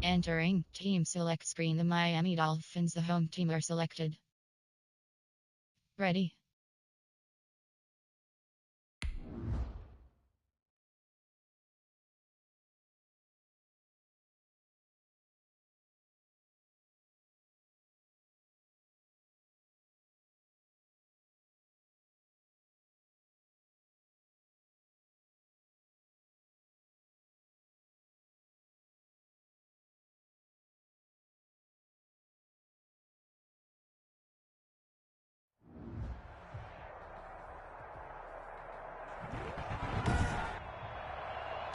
Entering team select screen. The Miami Dolphins, the home team, are selected. Ready.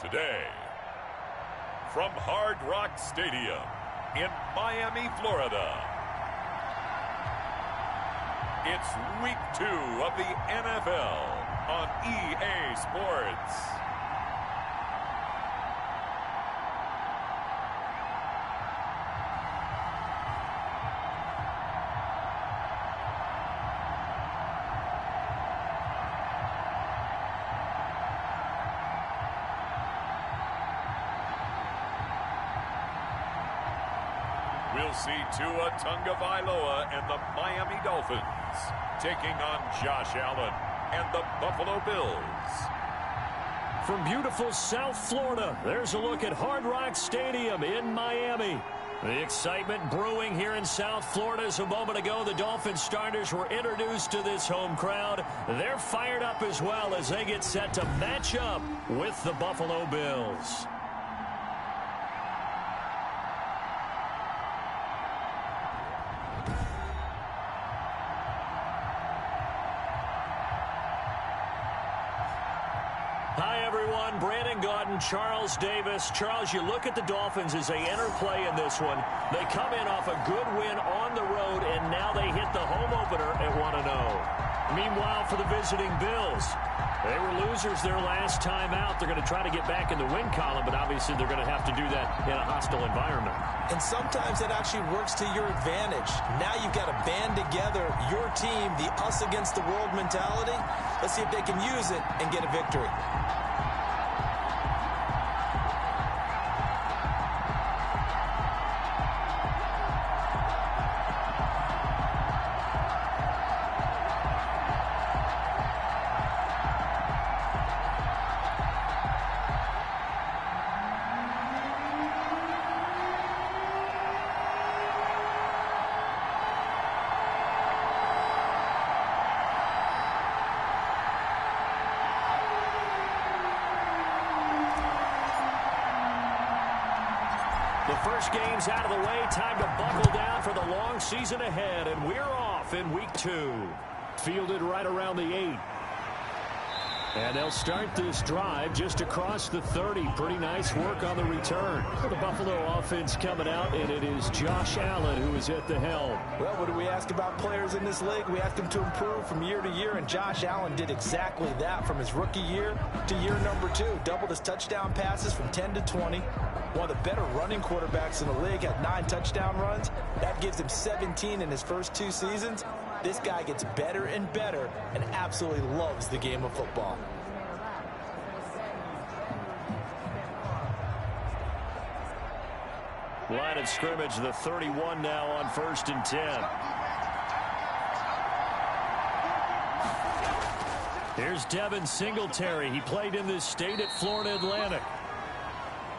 Today, from Hard Rock Stadium in Miami, Florida, it's Week 2 of the NFL on EA Sports. We'll see Tua Tagovailoa and the Miami Dolphins taking on Josh Allen and the Buffalo Bills. From beautiful South Florida, there's a look at Hard Rock Stadium in Miami. The excitement brewing here in South Florida. As a moment ago, the Dolphins starters were introduced to this home crowd. They're fired up as well as they get set to match up with the Buffalo Bills. Hi, everyone. Brandon Gaudin, Charles Davis. Charles, you look at the Dolphins as they enter play in this one. They come in off a good win on the road, and now they hit the home opener at 1-0. Meanwhile, for the visiting Bills, they were losers their last time out. They're going to try to get back in the win column, but obviously they're going to have to do that in a hostile environment. And sometimes it actually works to your advantage. Now you've got to band together your team, the us against the world mentality. Let's see if they can use it and get a victory. The first game's out of the way. Time to buckle down for the long season ahead, and we're off in Week 2. Fielded right around the 8. And they'll start this drive just across the 30. Pretty nice work on the return. The Buffalo offense coming out, and it is Josh Allen who is at the helm. Well, what do we ask about players in this league? We ask them to improve from year to year, and Josh Allen did exactly that from his rookie year to year number 2. Doubled his touchdown passes from 10 to 20. One of the better running quarterbacks in the league, had 9 touchdown runs. That gives him 17 in his first 2 seasons. This guy gets better and better and absolutely loves the game of football. Line of scrimmage, the 31 now on 1st and 10. Here's Devin Singletary. He played in this state at Florida Atlantic.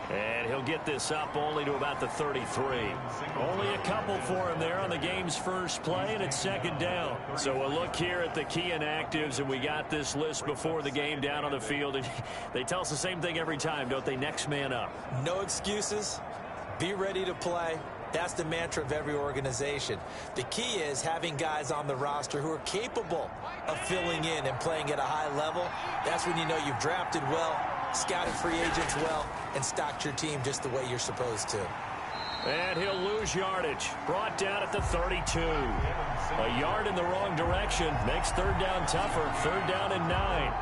And he'll get this up only to about the 33. Only a couple for him there on the game's first play, and it's second down. So we'll look here at the key inactives, and we got this list before the game down on the field. And they tell us the same thing every time, don't they? Next man up. No excuses. Be ready to play. That's the mantra of every organization. The key is having guys on the roster who are capable of filling in and playing at a high level. That's when you know you've drafted well, scouted free agents well, and stocked your team just the way you're supposed to. And he'll lose yardage. Brought down at the 32. A yard in the wrong direction makes third down tougher. Third down and 9.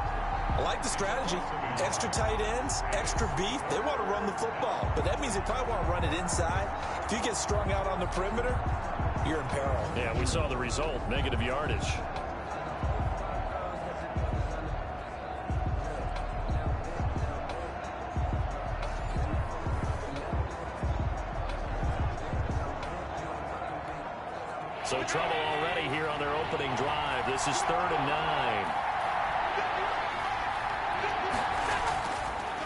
I like the strategy. Extra tight ends, extra beef. They want to run the football, but that means they probably want to run it inside. If you get strung out on the perimeter, you're in peril. Yeah, we saw the result, negative yardage. So trouble already here on their opening drive. This is 3rd and 9.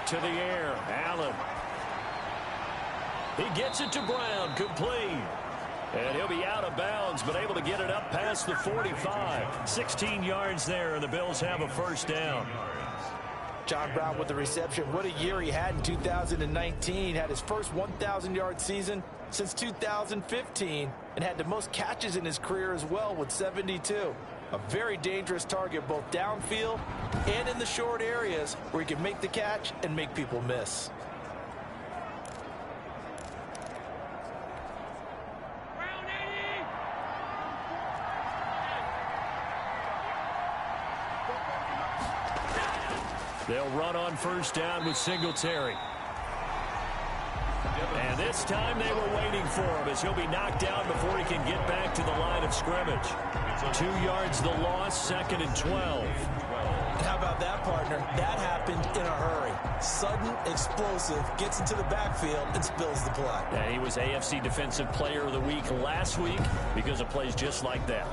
To the air, Allen. He gets it to Brown, complete. And he'll be out of bounds, but able to get it up past the 45. 16 yards there, and the Bills have a first down. John Brown with the reception. What a year he had in 2019. Had his first 1,000-yard season since 2015 and had the most catches in his career as well with 72. A very dangerous target both downfield and in the short areas where he can make the catch and make people miss. They'll run on first down with Singletary. And this time they were waiting for him as he'll be knocked down before he can get back to the line of scrimmage. 2 yards the loss, 2nd and 12. How about that, partner? That happened in a hurry. Sudden, explosive, gets into the backfield and spills the play. And he was AFC Defensive Player of the Week last week because of plays just like that.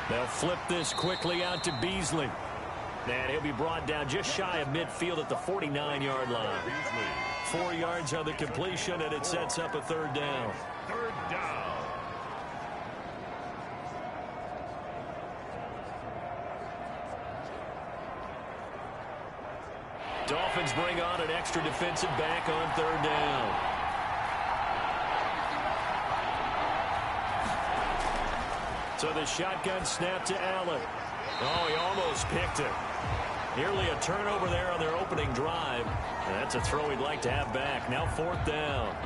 They'll flip this quickly out to Beasley. And he'll be brought down just shy of midfield at the 49-yard line. 4 yards on the completion, and it sets up a 3rd down. 3rd down. Dolphins bring on an extra defensive back on 3rd down. So the shotgun snap to Allen. Oh, he almost picked it. Nearly a turnover there on their opening drive. And that's a throw he'd like to have back. Now 4th down.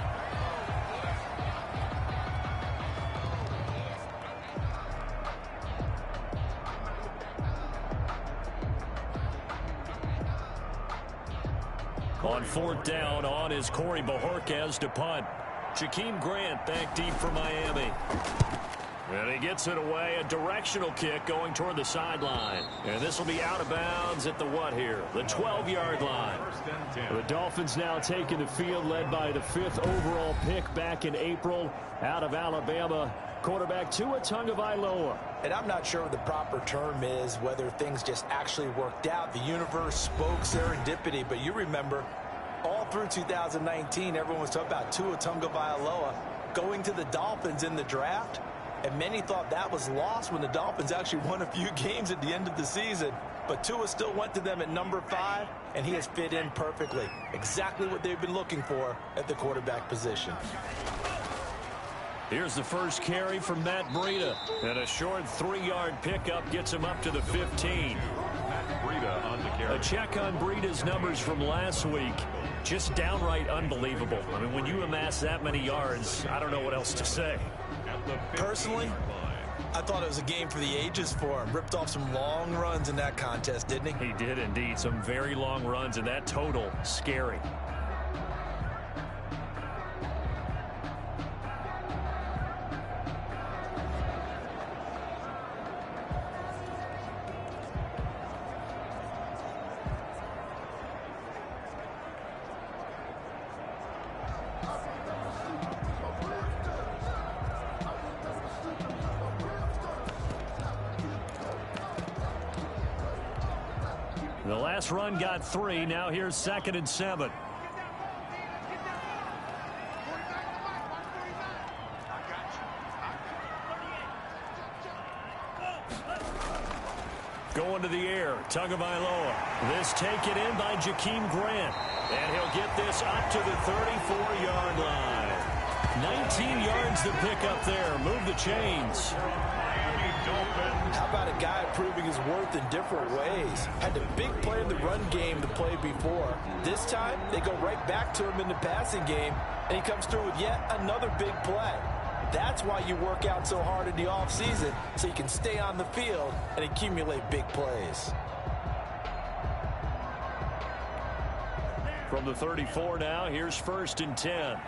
On 4th down, on is Corey Bojorquez to punt. Jakeem Grant back deep for Miami. And he gets it away, a directional kick going toward the sideline. And this will be out of bounds at the what here? The 12-yard line. The Dolphins now taking the field, led by the 5th overall pick back in April out of Alabama. Quarterback Tua Tagovailoa. And I'm not sure what the proper term is, whether things just actually worked out. The universe spoke serendipity, but you remember all through 2019, everyone was talking about Tua Tagovailoa going to the Dolphins in the draft. And many thought that was lost when the Dolphins actually won a few games at the end of the season. But Tua still went to them at number 5, and he has fit in perfectly. Exactly what they've been looking for at the quarterback position. Here's the first carry from Matt Breida. And a short 3-yard pickup gets him up to the 15. Matt Breida on the carry. A check on Breida's numbers from last week. Just downright unbelievable. I mean, when you amass that many yards, I don't know what else to say. Personally, I thought it was a game for the ages for him. Ripped off some long runs in that contest, didn't he? He did indeed. Some very long runs, and that total, scary. The last run got 3. Now here's 2nd and 7. Going to the air, Tagovailoa. This taken in by Jakeem Grant. And he'll get this up to the 34-yard line. 19 yards to pick up there. Move the chains. How about a guy proving his worth in different ways? Had the big play in the run game to play before. This time, they go right back to him in the passing game, and he comes through with yet another big play. That's why you work out so hard in the offseason, so you can stay on the field and accumulate big plays. From the 34 now, here's 1st and 10.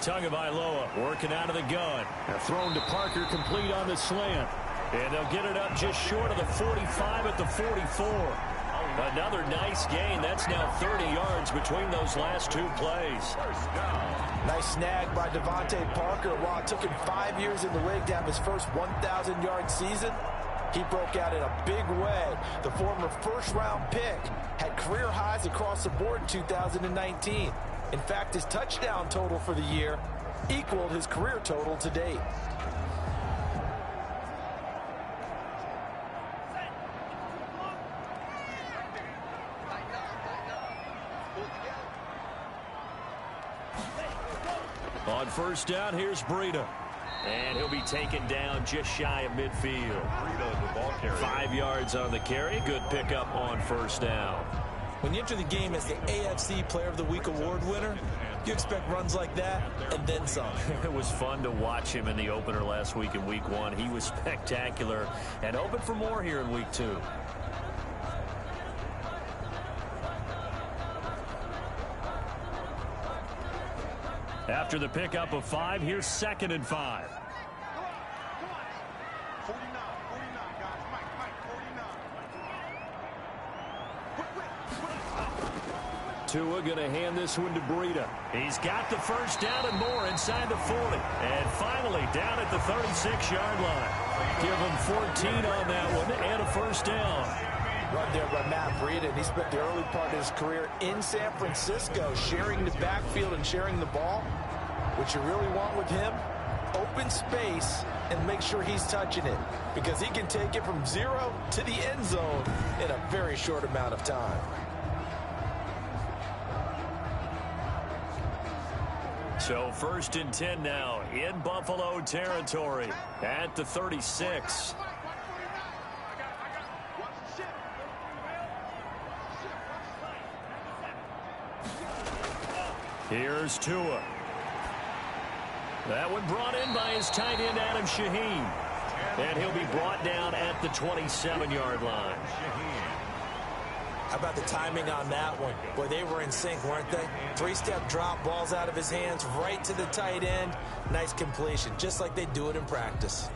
Tagovailoa working out of the gun. They're thrown to Parker, complete on the slant. And they'll get it up just short of the 45 at the 44. Another nice gain. That's now 30 yards between those last two plays. Nice snag by Devontae Parker. While it took him 5 years in the league to have his first 1,000-yard season, he broke out in a big way. The former first-round pick had career highs across the board in 2019. In fact, his touchdown total for the year equaled his career total to date. On first down, here's Breida. And he'll be taken down just shy of midfield. 5 yards on the carry. Good pickup on first down. When you enter the game as the AFC Player of the Week award winner, you expect runs like that and then some. It was fun to watch him in the opener last week in Week 1. He was spectacular and open for more here in Week 2. After the pickup of 5, here's 2nd and 5. Tua going to hand this one to Breida. He's got the first down and more inside the 40. And finally down at the 36-yard line. Give him 14 on that one and a first down. Run there by Matt Breida, and he spent the early part of his career in San Francisco sharing the backfield and sharing the ball. What you really want with him, open space and make sure he's touching it, because he can take it from 0 to the end zone in a very short amount of time. So 1st and 10 now in Buffalo territory at the 36. Here's Tua. That one brought in by his tight end, Adam Shaheen. And he'll be brought down at the 27-yard line. How about the timing on that one? Boy, they were in sync, weren't they? 3-step drop, balls out of his hands, right to the tight end. Nice completion, just like they do it in practice.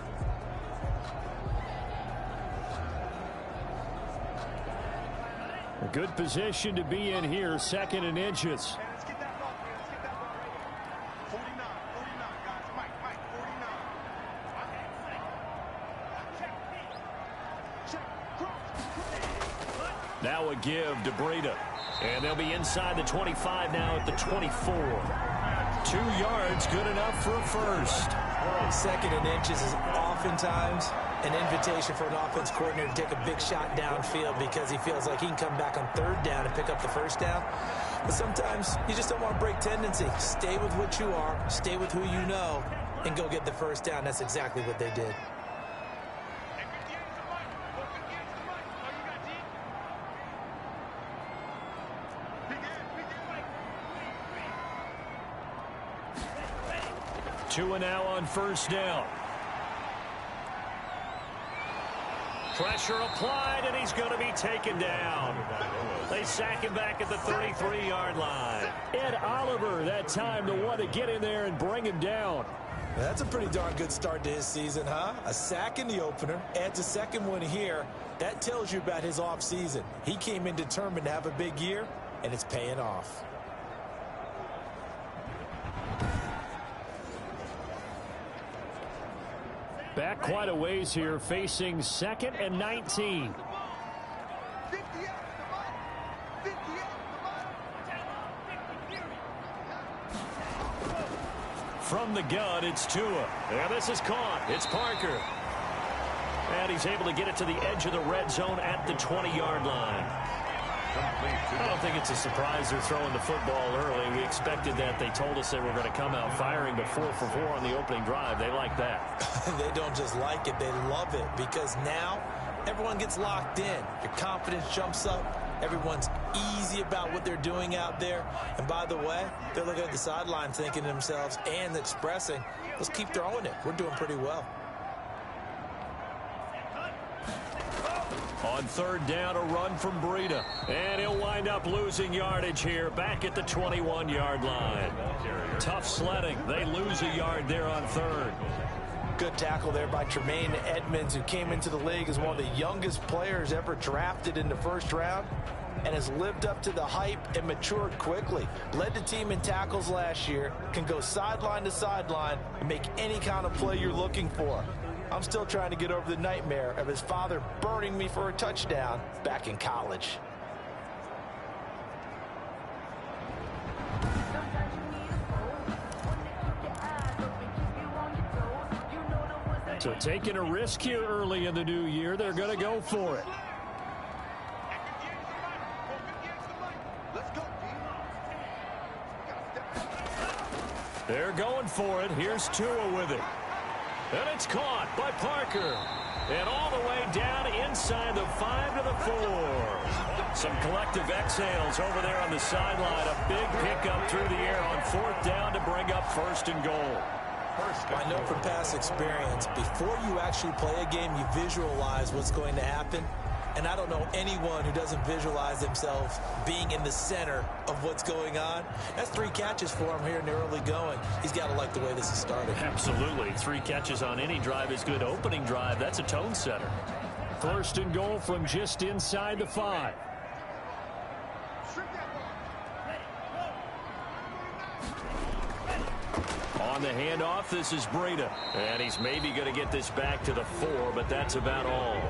A good position to be in here, 2nd and inches. Now a give to Breida. And they'll be inside the 25 now at the 24. 2 yards, good enough for a first. 2nd and inches is oftentimes an invitation for an offense coordinator to take a big shot downfield because he feels like he can come back on 3rd down and pick up the first down. But sometimes you just don't want to break tendency. Stay with what you are, stay with who you know, and go get the first down. That's exactly what they did. Tua now on first down. Pressure applied, and he's going to be taken down. They sack him back at the 33-yard line. Ed Oliver that time to want to get in there and bring him down. That's a pretty darn good start to his season, huh? A sack in the opener, adds a second one here. That tells you about his offseason. He came in determined to have a big year, and it's paying off. Back quite a ways here, facing 2nd and 19. From the gun, it's Tua. And this is caught. It's Parker. And he's able to get it to the edge of the red zone at the 20-yard line. I don't think it's a surprise they're throwing the football early. We expected that. They told us they were going to come out firing, but 4 for 4 on the opening drive. They like that. They don't just like it, they love it, because now everyone gets locked in. Your confidence jumps up. Everyone's easy about what they're doing out there. And by the way, they're looking at the sideline thinking to themselves and expressing, let's keep throwing it. We're doing pretty well. On 3rd down, a run from Breida. And he'll wind up losing yardage here back at the 21-yard line. Tough sledding. They lose a yard there on third. Good tackle there by Tremaine Edmonds, who came into the league as one of the youngest players ever drafted in the first round and has lived up to the hype and matured quickly. Led the team in tackles last year, can go sideline to sideline and make any kind of play you're looking for. I'm still trying to get over the nightmare of his father burning me for a touchdown back in college. So taking a risk here early in the new year, they're going to go for it. They're going for it. Here's Tua with it. And it's caught by Parker. And all the way down inside the 5 to the 4. Some collective exhales over there on the sideline. A big pickup through the air on 4th down to bring up 1st and goal. I know from past experience, before you actually play a game, you visualize what's going to happen. And I don't know anyone who doesn't visualize themselves being in the center of what's going on. That's 3 catches for him here in the early going. He's got to like the way this is starting. Absolutely. 3 catches on any drive is good. Opening drive, that's a tone setter. 1st and goal from just inside the 5. On the handoff, this is Breida. And he's maybe going to get this back to the 4, but that's about all.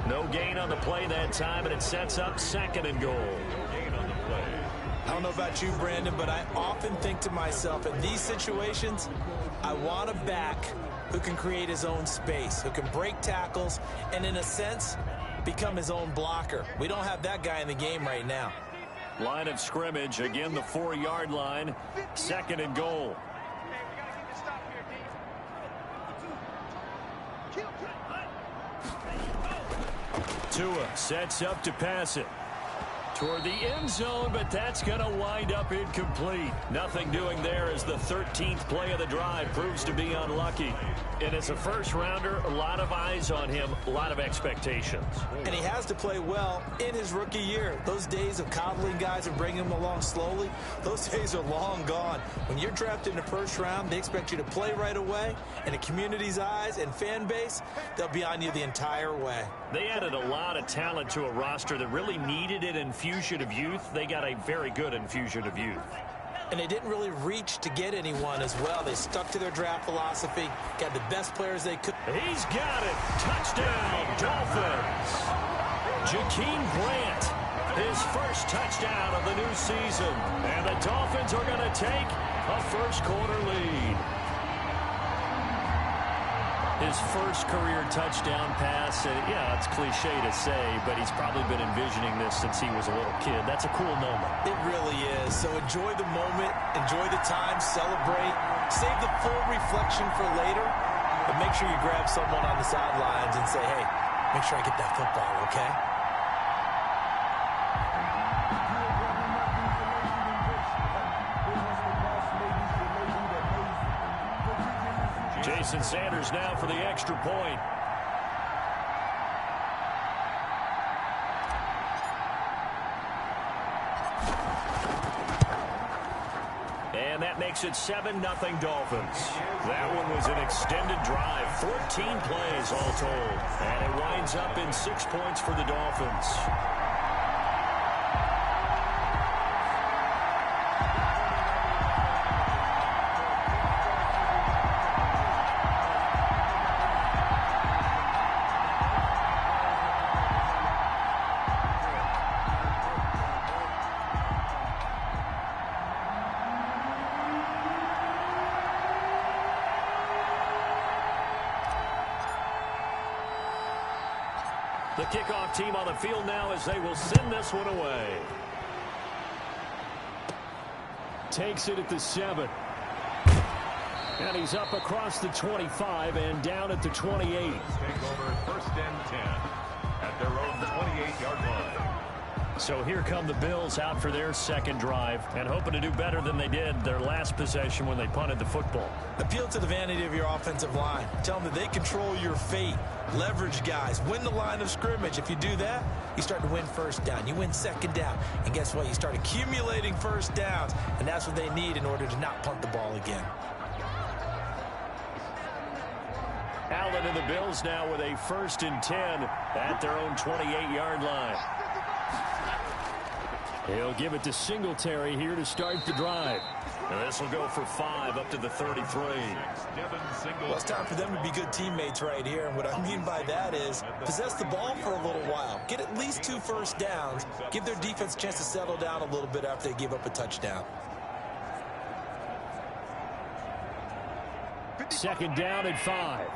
No gain on the play that time, and it sets up 2nd and goal. I don't know about you, Brandon, but I often think to myself, in these situations, I want a back who can create his own space, who can break tackles, and in a sense, become his own blocker. We don't have that guy in the game right now. Line of scrimmage, again the 4-yard line, 2nd and goal. Tua sets up to pass it toward the end zone, but that's going to wind up incomplete. Nothing doing there as the 13th play of the drive proves to be unlucky. And as a first-rounder, a lot of eyes on him, a lot of expectations. And he has to play well in his rookie year. Those days of coddling guys and bringing them along slowly, those days are long gone. When you're drafted in the first round, they expect you to play right away. And the community's eyes and fan base, they'll be on you the entire way. They added a lot of talent to a roster that really needed an infusion of youth. They got a very good infusion of youth. And they didn't really reach to get anyone as well. They stuck to their draft philosophy, got the best players they could. He's got it. Touchdown, Dolphins. Jakeem Grant, his first touchdown of the new season. And the Dolphins are going to take a first-quarter lead. His first career touchdown pass, yeah, it's cliche to say, but he's probably been envisioning this since he was a little kid. That's a cool moment. It really is. So enjoy the moment, enjoy the time, celebrate, save the full reflection for later, but make sure you grab someone on the sidelines and say, hey, make sure I get that football, okay? Jason Sanders now for the extra point. And that makes it 7-0 Dolphins. That one was an extended drive, 14 plays all told. And it winds up in 6 points for the Dolphins. The kickoff team on the field now as they will send this one away. Takes it at the 7. And he's up across the 25 and down at the 28. Take over 1st and 10 at their own 28-yard line. So here come the Bills out for their second drive and hoping to do better than they did their last possession when they punted the football. Appeal to the vanity of your offensive line. Tell them that they control your fate. Leverage guys. Win the line of scrimmage. If you do that, you start to win first down. You win second down. And guess what? You start accumulating first downs. And that's what they need in order to not punt the ball again. Allen and the Bills now with a 1st and 10 at their own 28-yard line. He'll give it to Singletary here to start the drive. And this will go for 5 up to the 33. Well, it's time for them to be good teammates right here. And what I mean by that is possess the ball for a little while. Get at least 2 first downs. Give their defense a chance to settle down a little bit after they give up a touchdown. 2nd down and 5.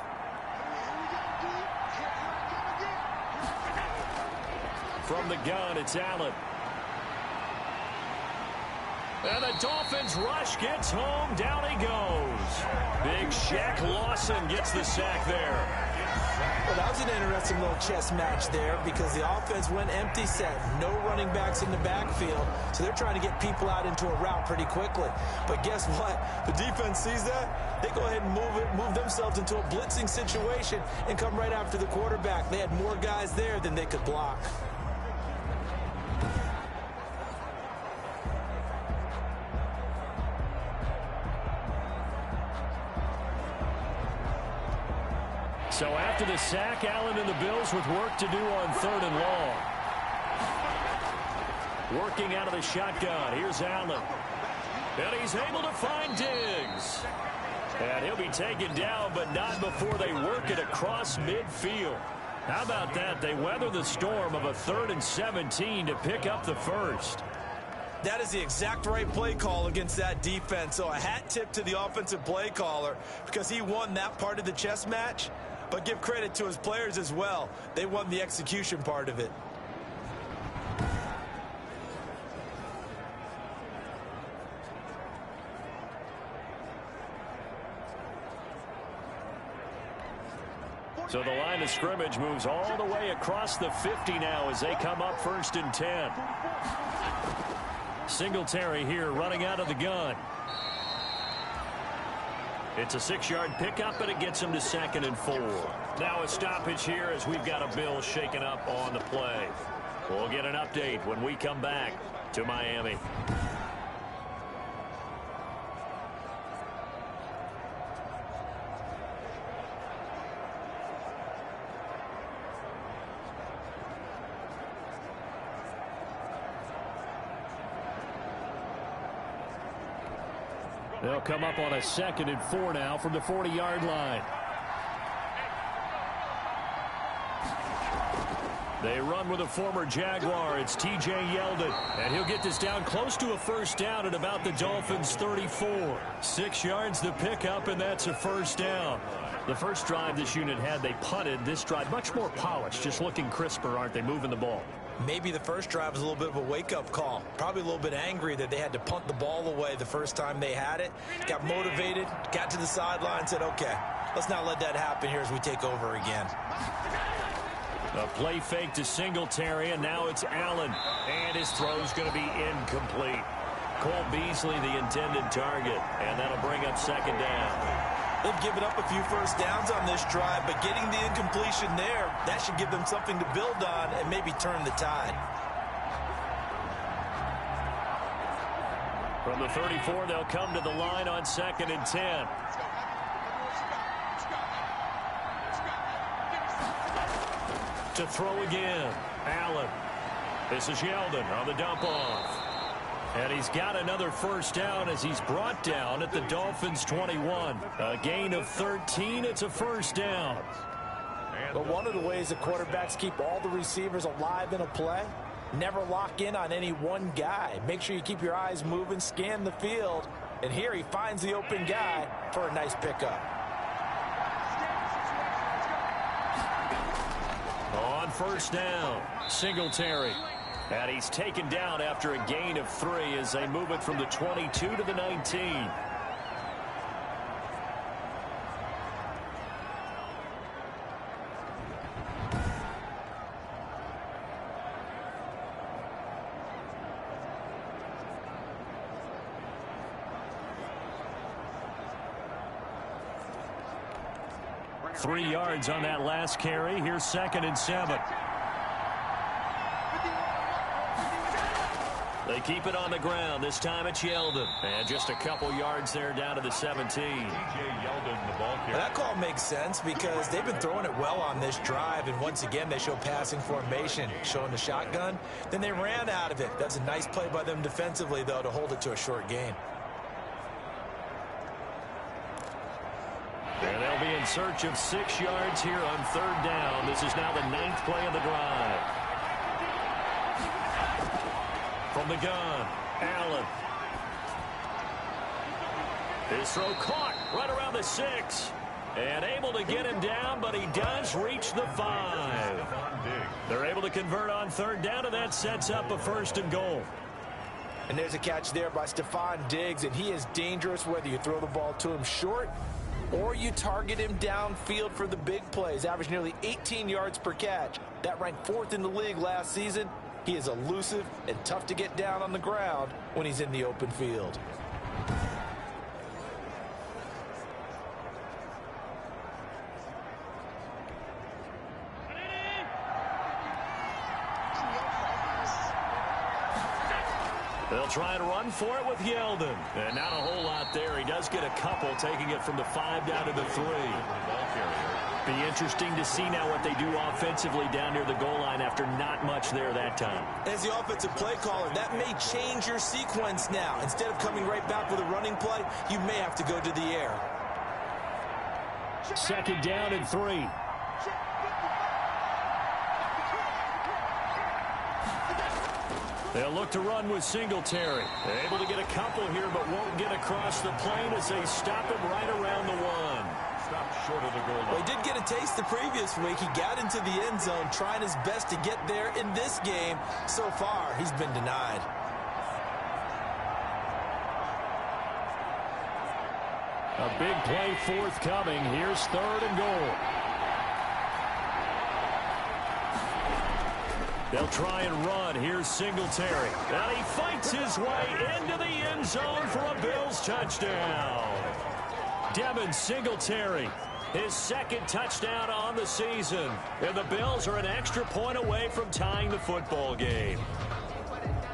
From the gun, it's Allen. And the Dolphins rush gets home. Down he goes. Big Shaq Lawson gets the sack there. Well, that was an interesting little chess match there because the offense went empty set. No running backs in the backfield. So they're trying to get people out into a route pretty quickly. But guess what? The defense sees that. They go ahead and move themselves into a blitzing situation and come right after the quarterback. They had more guys there than they could block. So after the sack, Allen and the Bills with work to do on 3rd and long. Working out of the shotgun. Here's Allen. And he's able to find Diggs. And he'll be taken down, but not before they work it across midfield. How about that? They weather the storm of a 3rd and 17 to pick up the 1st. That is the exact right play call against that defense. So a hat tip to the offensive play caller because he won that part of the chess match. But give credit to his players as well. They won the execution part of it. So the line of scrimmage moves all the way across the 50 now as they come up 1st and 10. Singletary here running out of the gun. It's a 6-yard pickup, but it gets him to 2nd and 4. Now a stoppage here as we've got a Bill shaken up on the play. We'll get an update when we come back to Miami. They'll come up on a 2nd and 4 now from the 40-yard line. They run with a former Jaguar. It's T.J. Yeldon. And he'll get this down close to a 1st down at about the Dolphins' 34. 6 yards the pickup, and that's a 1st down. The first drive this unit had, they punted. This drive, much more polished, just looking crisper, aren't they, moving the ball? Maybe the first drive was a little bit of a wake-up call. Probably a little bit angry that they had to punt the ball away the first time they had it. Got motivated, got to the sideline, said, okay, let's not let that happen here as we take over again. A play fake to Singletary, and now it's Allen. And his throw's going to be incomplete. Cole Beasley, the intended target, and that'll bring up 2nd down. They've given up a few first downs on this drive, but getting the incompletion there, that should give them something to build on and maybe turn the tide. From the 34, they'll come to the line on 2nd and 10. To throw again, Allen. This is Yeldon on the dump off. And he's got another 1st down as he's brought down at the Dolphins' 21. A gain of 13. It's a 1st down. But one of the ways that quarterbacks keep all the receivers alive in a play, never lock in on any one guy. Make sure you keep your eyes moving, scan the field. And here he finds the open guy for a nice pickup. On 1st down, Singletary. And he's taken down after a gain of 3 as they move it from the 22 to the 19. 3 yards on that last carry. Here's 2nd and 7. They keep it on the ground. This time it's Yeldon. And just a couple yards there down to the 17. That call makes sense because they've been throwing it well on this drive. And once again, they show passing formation, showing the shotgun. Then they ran out of it. That's a nice play by them defensively, though, to hold it to a short gain. And they'll be in search of 6 yards here on 3rd down. This is now the 9th play of the drive. From the gun, Allen. His throw caught right around the 6. And able to get him down, but he does reach the 5. They're able to convert on 3rd down, and that sets up a 1st and goal. And there's a catch there by Stephon Diggs, and he is dangerous whether you throw the ball to him short or you target him downfield for the big plays. Average nearly 18 yards per catch. That ranked 4th in the league last season. He is elusive and tough to get down on the ground when he's in the open field. They'll try and run for it with Yeldon. And not a whole lot there. He does get a couple, taking it from the 5 down to the 3. Be interesting to see now what they do offensively down near the goal line after not much there that time. As the offensive play caller, that may change your sequence now. Instead of coming right back with a running play, you may have to go to the air. 2nd down and 3. They'll look to run with Singletary. They're able to get a couple here, but won't get across the plane as they stop him right around the 1. Stop short of the goal line. Well, he did get a taste the previous week. He got into the end zone, trying his best to get there in this game. So far, he's been denied. A big play forthcoming. Here's 3rd and goal. They'll try and run. Here's Singletary. And he fights his way into the end zone for a Bills touchdown. Devin Singletary, his 2nd touchdown on the season. And the Bills are an extra point away from tying the football game.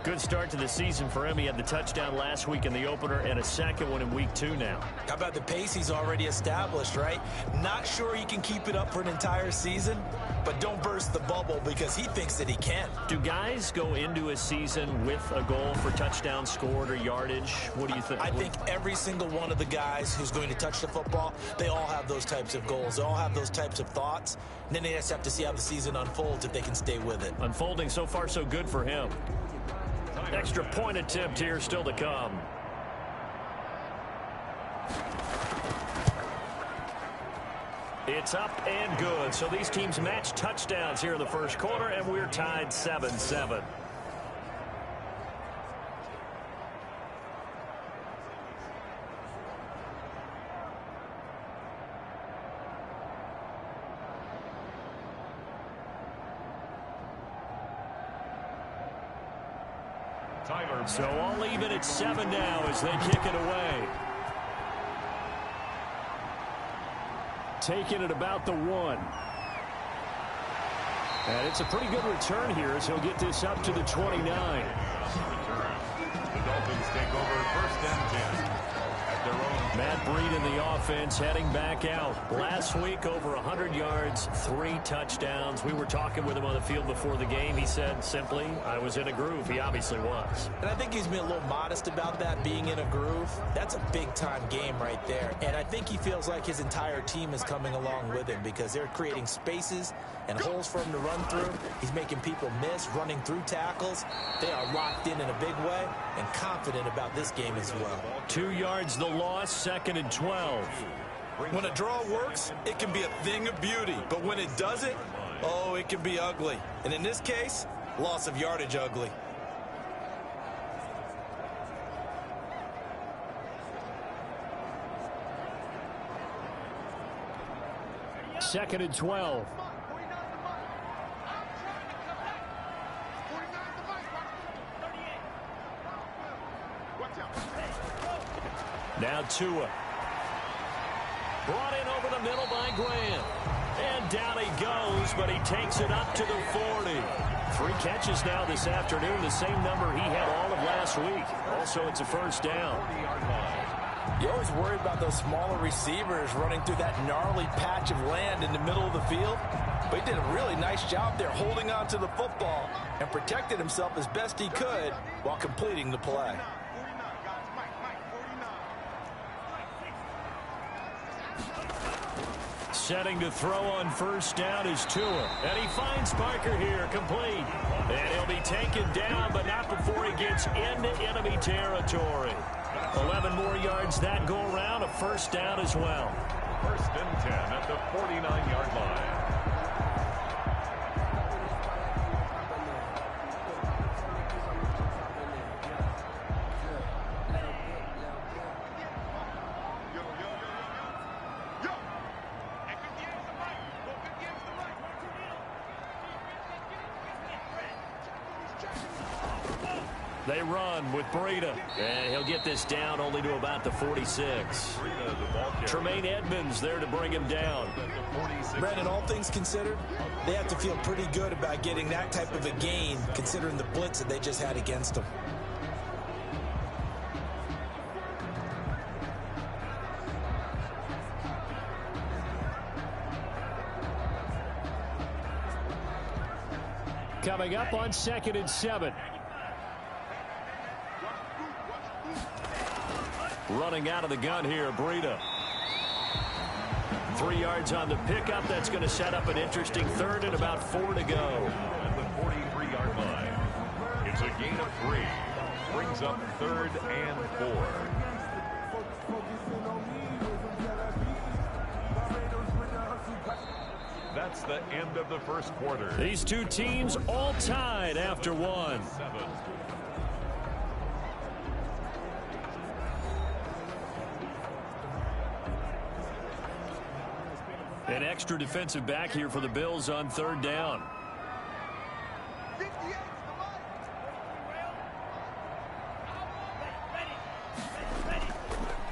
Good start to the season for him. He had the touchdown last week in the opener and a 2nd one in week 2 now. How about the pace he's already established, right? Not sure he can keep it up for an entire season, but don't burst the bubble because he thinks that he can. Do guys go into a season with a goal for touchdowns scored or yardage? What do you think? I think every single one of the guys who's going to touch the football, they all have those types of goals. They all have those types of thoughts. And then they just have to see how the season unfolds if they can stay with it. Unfolding so far so good for him. Extra point attempt here still to come. It's up and good. So these teams match touchdowns here in the 1st quarter, and we're tied 7-7. So all even at 7 now as they kick it away. Taking it about the 1. And it's a pretty good return here as he'll get this up to the 29. The Dolphins take over 1st and 10 at their own. Matt Breed in the offense heading back out. Last week, over 100 yards, 3 touchdowns. We were talking with him on the field before the game. He said simply, I was in a groove. He obviously was. And I think he's been a little modest about that, being in a groove. That's a big-time game right there. And I think he feels like his entire team is coming along with him because they're creating spaces and holes for him to run through. He's making people miss, running through tackles. They are locked in a big way and confident about this game as well. 2 yards the loss, 2nd and 12. When a draw works, it can be a thing of beauty. But when it doesn't, oh, it can be ugly. And in this case, loss of yardage ugly. Second and 12. Now Tua. Brought in over the middle by Grant. And down he goes, but he takes it up to the 40. 3 catches now this afternoon, the same number he had all of last week. Also, it's a first down. You always worry about those smaller receivers running through that gnarly patch of land in the middle of the field. But he did a really nice job there holding on to the football and protected himself as best he could while completing the play. Setting to throw on first down is Tua. And he finds Parker here, complete. And he'll be taken down, but not before he gets into enemy territory. 11 more yards that go around, a first down as well. First and 10 at the 49-yard line. They run with Breida. And he'll get this down only to about the 46. Tremaine Edmonds there to bring him down. Brandon, all things considered, they have to feel pretty good about getting that type of a gain, considering the blitz that they just had against them. Coming up on 2nd and 7. Running out of the gun here, Breida. 3 yards on the pickup. That's going to set up an interesting third and about 4 to go. At the 43-yard line. It's a gain of 3. Brings up 3rd and 4. That's the end of the first quarter. These two teams all tied after 1. 7. An extra defensive back here for the Bills on 3rd down.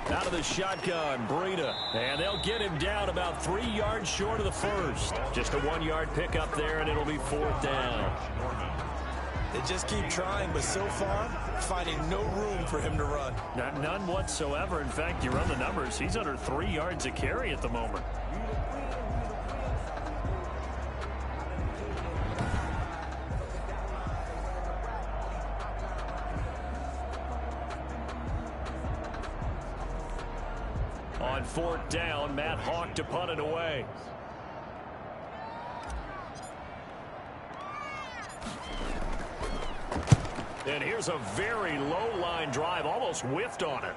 Out of the shotgun, Breida. And they'll get him down about 3 yards short of the first. Just a 1-yard pickup there, and it'll be 4th down. They just keep trying, but so far, finding no room for him to run. None whatsoever. In fact, you run the numbers, he's under 3 yards a carry at the moment. On 4th down, Matt Hawk to punt it away. And here's a very low line drive, almost whiffed on it.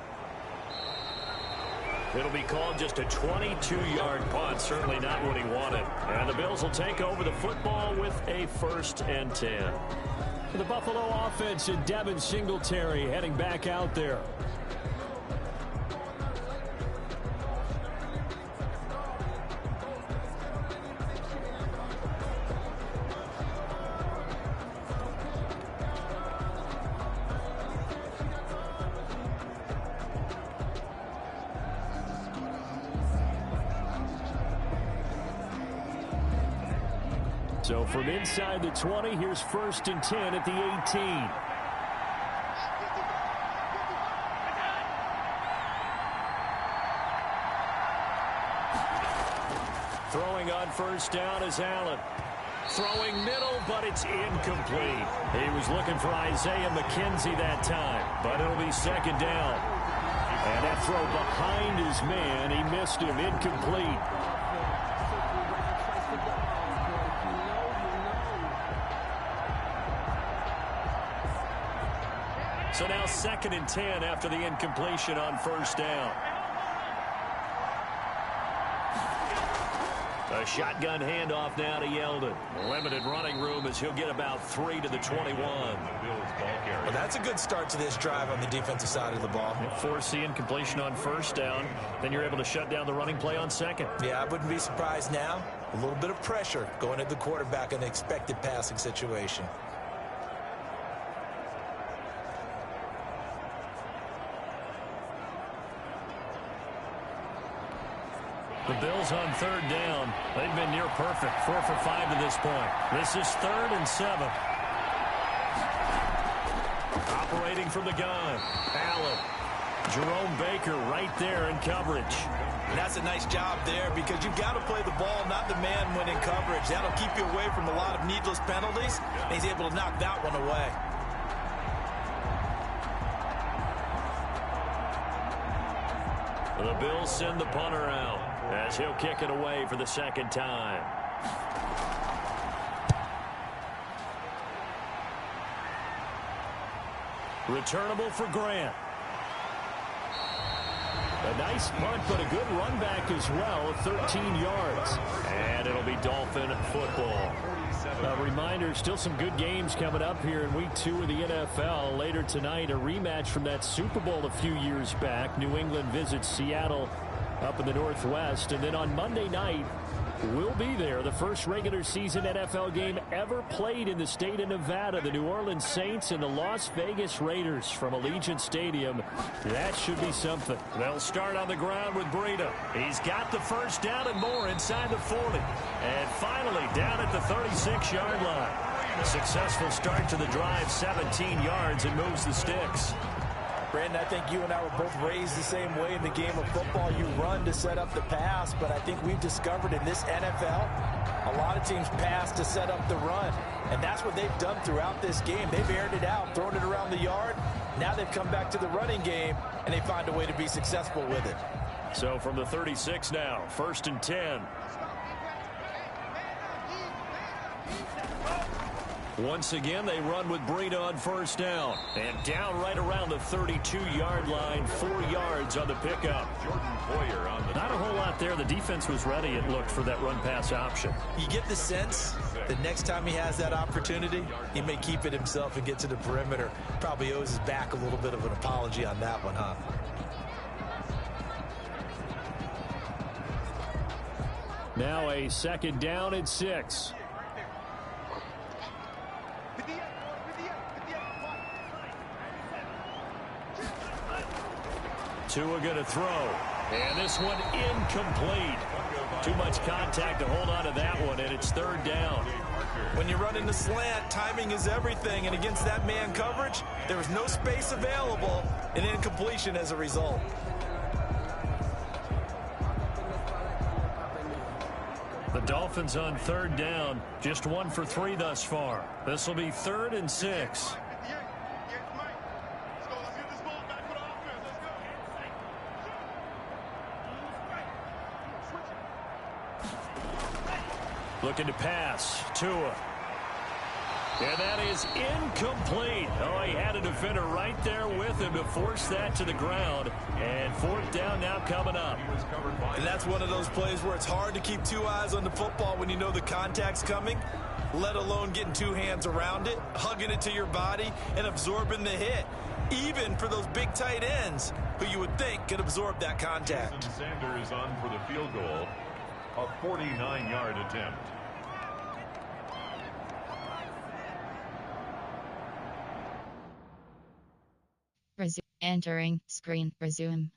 It'll be called just a 22-yard punt, certainly not what he wanted. And the Bills will take over the football with a 1st and 10. For the Buffalo offense, and Devin Singletary heading back out there. So from inside the 20, here's 1st and 10 at the 18. Throwing on 1st down is Allen. Throwing middle, but it's incomplete. He was looking for Isaiah McKenzie that time, but it'll be 2nd down. And that throw behind his man, he missed him, incomplete. So now 2nd and 10 after the incompletion on 1st down. A shotgun handoff now to Yeldon. Limited running room as he'll get about 3 to the 21. Well, that's a good start to this drive on the defensive side of the ball. Force the incompletion on 1st down. Then you're able to shut down the running play on 2nd. Yeah, I wouldn't be surprised now. A little bit of pressure going at the quarterback in an expected passing situation. The Bills on third down. They've been near perfect. 4 for 5 to this point. This is 3rd and 7. Operating from the gun. Allen. Jerome Baker right there in coverage. That's a nice job there because you've got to play the ball, not the man when in coverage. That'll keep you away from a lot of needless penalties. And he's able to knock that one away. The Bills send the punter out as he'll kick it away for the second time. Returnable for Grant. A nice punt, but a good run back as well, 13 yards. And it'll be Dolphin football. A reminder, still some good games coming up here in Week 2 of the NFL. Later tonight, a rematch from that Super Bowl a few years back. New England visits Seattle up in the Northwest. And then on Monday night, we'll be there. The first regular season NFL game ever played in the state of Nevada. The New Orleans Saints and the Las Vegas Raiders from Allegiant Stadium. That should be something. They'll start on the ground with Breida. He's got the first down and more inside the 40. And finally down at the 36-yard line. A successful start to the drive, 17 yards, and moves the sticks. Brandon, I think you and I were both raised the same way in the game of football. You run to set up the pass, but I think we've discovered in this NFL, a lot of teams pass to set up the run. And that's what they've done throughout this game. They've aired it out, thrown it around the yard. Now they've come back to the running game, and they find a way to be successful with it. So from the 36 now, 1st and 10. Once again, they run with Breida on first down. And down right around the 32-yard line, 4 yards on the pickup. Not a whole lot there. The defense was ready, it looked, for that run-pass option. You get the sense that next time he has that opportunity, he may keep it himself and get to the perimeter. Probably owes his back a little bit of an apology on that one, huh? Now a 2nd down and 6. Tua going to throw. And this one incomplete. Too much contact to hold on to that one, and it's 3rd down. When you're running the slant, timing is everything, and against that man coverage, there was no space available, and incompletion as a result. The Dolphins on 3rd down, just 1 for 3 thus far. This will be 3rd and 6. Looking to pass. Tua. And that is incomplete. Oh, he had a defender right there with him to force that to the ground. And 4th down now coming up. And that's one of those plays where it's hard to keep 2 eyes on the football when you know the contact's coming, let alone getting 2 hands around it, hugging it to your body, and absorbing the hit. Even for those big tight ends who you would think could absorb that contact. Sanders on for the field goal. A 49-yard attempt. Entering screen. Resume.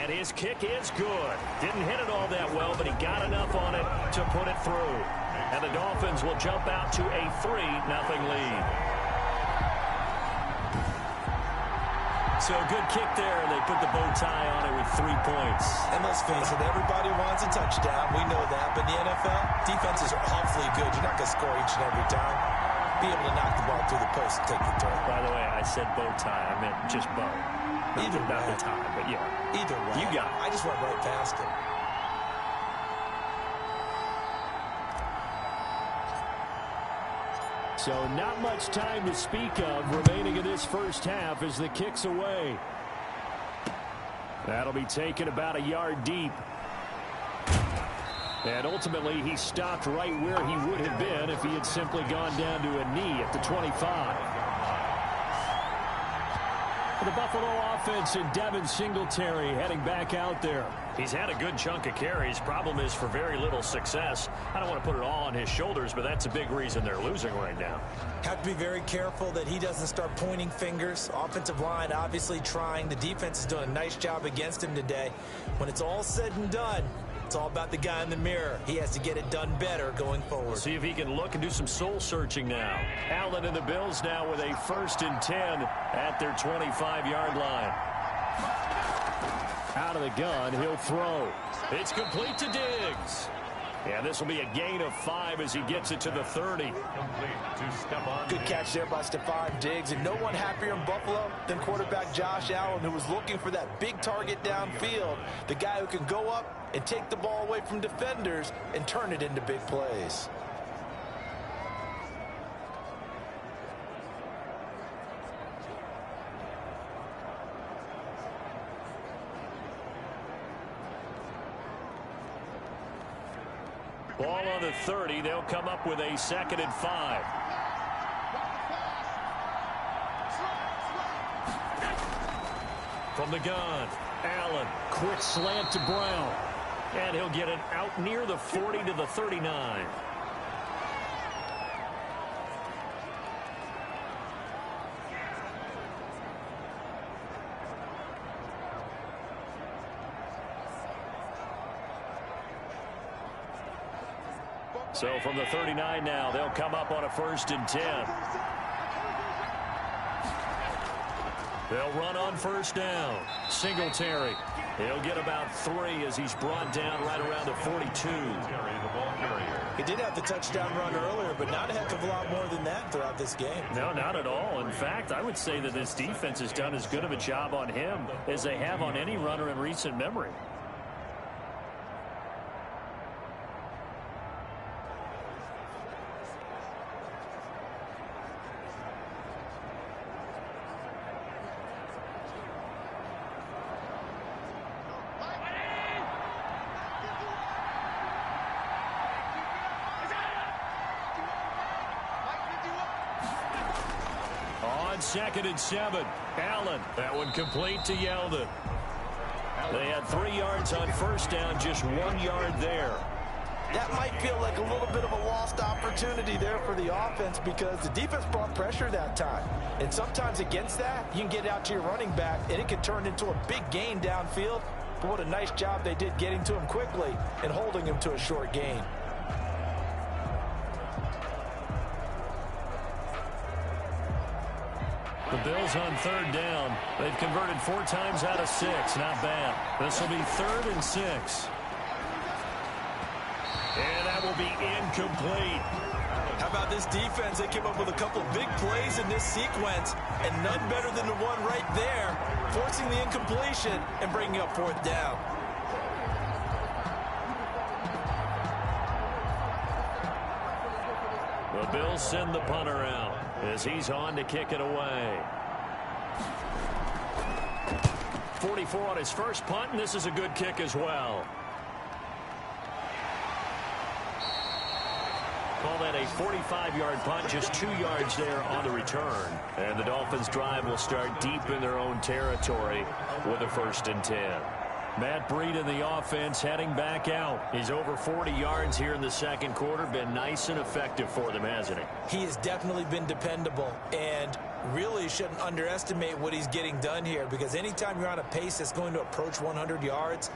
And his kick is good. Didn't hit it all that well, but he got enough on it to put it through. And the Dolphins will jump out to a 3-0 lead. So a good kick there. They put the bow tie on it with 3 points. And let's face it, everybody wants a touchdown. We know that. But in the NFL, defenses are awfully good. You're not going to score each and every time. Be able to knock the ball through the post and take the throw. By the way, I said bow tie. I meant just bow. Either way. Not the tie, but yeah. Either way. You got it. I just went right past it. So not much time to speak of remaining in this first half as the kick's away. That'll be taken about a yard deep. And ultimately, he stopped right where he would have been if he had simply gone down to a knee at the 25. The Buffalo offense and Devin Singletary heading back out there. He's had a good chunk of carries. Problem is for very little success. I don't want to put it all on his shoulders, but that's a big reason they're losing right now. Have to be very careful that he doesn't start pointing fingers. Offensive line obviously trying. The defense is doing a nice job against him today. When it's all said and done, it's all about the guy in the mirror. He has to get it done better going forward. See if he can look and do some soul searching now. Allen and the Bills now with a 1st and 10 at their 25-yard line. Out of the gun, he'll throw. It's complete to Diggs. Yeah, this will be a gain of 5 as he gets it to the 30. Good catch there by Stephon Diggs, and no one happier in Buffalo than quarterback Josh Allen, who was looking for that big target downfield, the guy who can go up and take the ball away from defenders and turn it into big plays. Ball on the 30. They'll come up with a 2nd and 5. From the gun, Allen, quick slant to Brown. And he'll get it out near the 40 to the 39. So from the 39 now, they'll come up on a 1st and 10. They'll run on 1st down. Singletary. He'll get about 3 as he's brought down right around the 42. He did have the touchdown run earlier, but not a heck of a lot more than that throughout this game. No, not at all. In fact, I would say that this defense has done as good of a job on him as they have on any runner in recent memory. On 2nd and 7, Allen. That one complete to Yeldon. They had 3 yards on 1st down, just 1 yard there. That might feel like a little bit of a lost opportunity there for the offense because the defense brought pressure that time. And sometimes against that, you can get out to your running back, and it can turn into a big gain downfield. But what a nice job they did getting to him quickly and holding him to a short gain. The Bills on 3rd down. They've converted 4 times out of 6. Not bad. This will be 3rd and 6. And that will be incomplete. How about this defense? They came up with a couple big plays in this sequence, and none better than the one right there, forcing the incompletion and bringing up 4th down. The Bills send the punter out as he's on to kick it away. 44 on his first punt, and this is a good kick as well. Call that a 45-yard punt, just 2 yards there on the return. And the Dolphins' drive will start deep in their own territory with a 1st and 10. Matt Breida in the offense heading back out. He's over 40 yards here in the 2nd quarter. Been nice and effective for them, hasn't he? He has definitely been dependable and really shouldn't underestimate what he's getting done here because anytime you're on a pace that's going to approach 100 yards,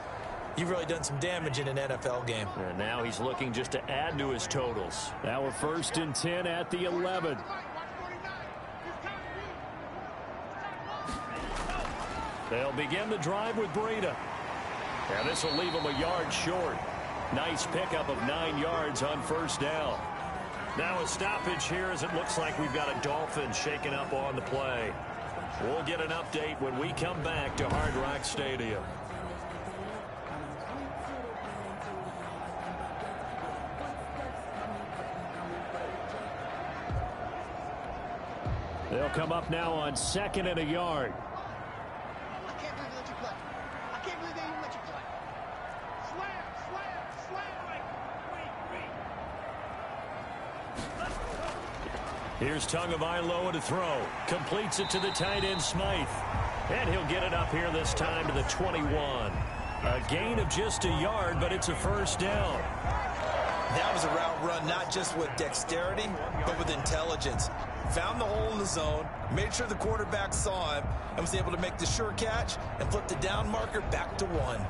you've really done some damage in an NFL game. And now he's looking just to add to his totals. Now a 1st and 10 at the 11. They'll begin the drive with Breida. And this will leave him a yard short. Nice pickup of 9 yards on 1st down. Now a stoppage here as it looks like we've got a Dolphin shaken up on the play. We'll get an update when we come back to Hard Rock Stadium. They'll come up now on 2nd and a yard. Here's Tagovailoa to throw. Completes it to the tight end, Smythe. And he'll get it up here this time to the 21. A gain of just a yard, but it's a first down. That was a route run not just with dexterity, but with intelligence. Found the hole in the zone, made sure the quarterback saw him, and was able to make the sure catch and flip the down marker back to 1.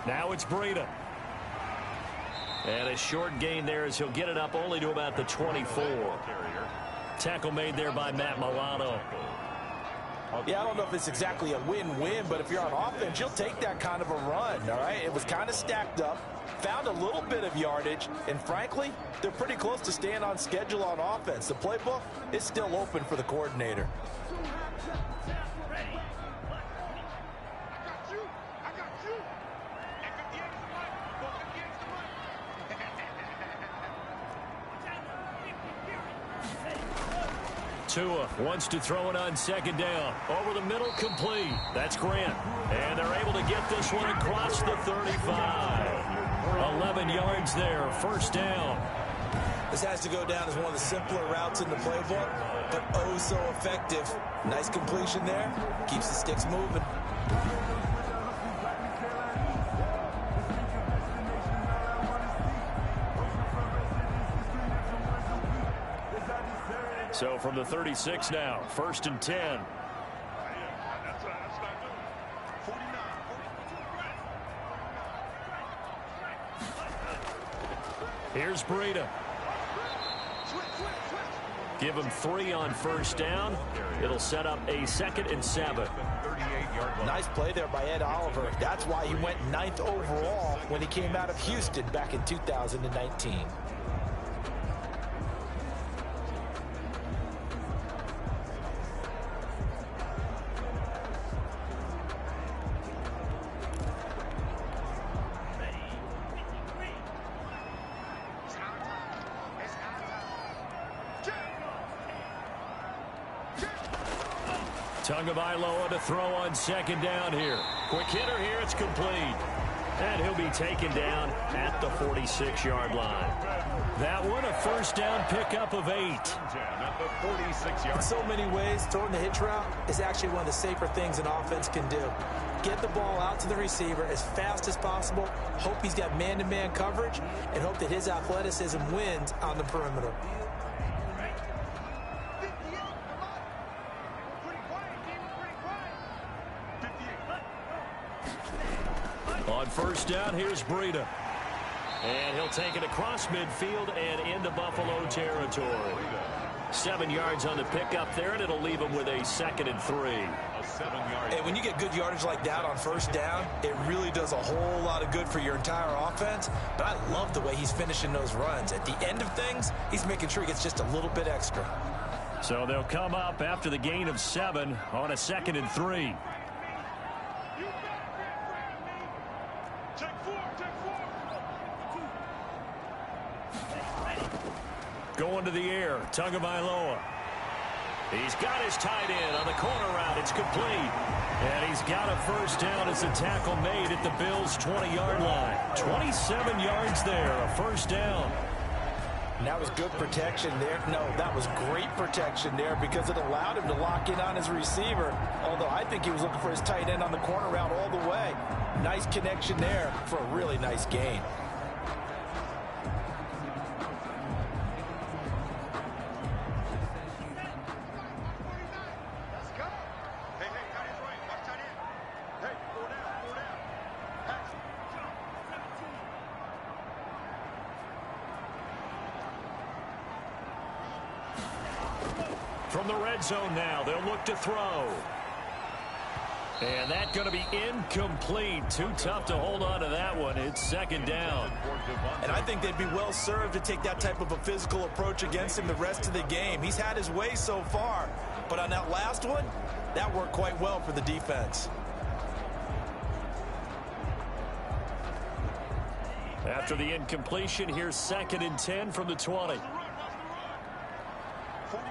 Now it's Breida. And a short gain there as he'll get it up only to about the 24. Tackle made there by Matt Milano. Yeah, I don't know if it's exactly a win-win, but if you're on offense, you'll take that kind of a run, all right? It was kind of stacked up, found a little bit of yardage, and frankly, they're pretty close to staying on schedule on offense. The playbook is still open for the coordinator. Tua wants to throw it on second down. Over the middle, complete. That's Grant. And they're able to get this one across the 35. 11 yards there, first down. This has to go down as one of the simpler routes in the playbook, but oh so effective. Nice completion there. Keeps the sticks moving. So from the 36 now, first and 10. Here's Breida. Give him 3 on first down. It'll set up a 2nd and 7. Nice play there by Ed Oliver. That's why he went 9th overall when he came out of Houston back in 2019. Tagovailoa to throw on second down here. Quick hitter here, it's complete. And he'll be taken down at the 46-yard line. That one, a first down pickup of 8. In so many ways, throwing the hitch route is actually one of the safer things an offense can do. Get the ball out to the receiver as fast as possible, hope he's got man-to-man coverage, and hope that his athleticism wins on the perimeter. On first down, here's Breida. And he'll take it across midfield and into Buffalo territory. 7 yards on the pickup there, and it'll leave him with a 2nd and 3. Hey, when you get good yardage like that on first down, it really does a whole lot of good for your entire offense. But I love the way he's finishing those runs. At the end of things, he's making sure he gets just a little bit extra. So they'll come up after the gain of 7 on a 2nd and 3. Going to the air, Tagovailoa. He's got his tight end on the corner route. It's complete. And he's got a first down as the tackle made at the Bills' 20-yard line. 27 yards there, a first down. And that was good protection there. No, that was great protection there because it allowed him to lock in on his receiver. Although I think he was looking for his tight end on the corner route all the way. Nice connection there for a really nice gain. From the red zone now, they'll look to throw. And that's going to be incomplete. Too tough to hold on to that one. It's 2nd down. And I think they'd be well served to take that type of a physical approach against him the rest of the game. He's had his way so far. But on that last one, that worked quite well for the defense. After the incompletion, here's 2nd and 10 from the 20. 49, 49,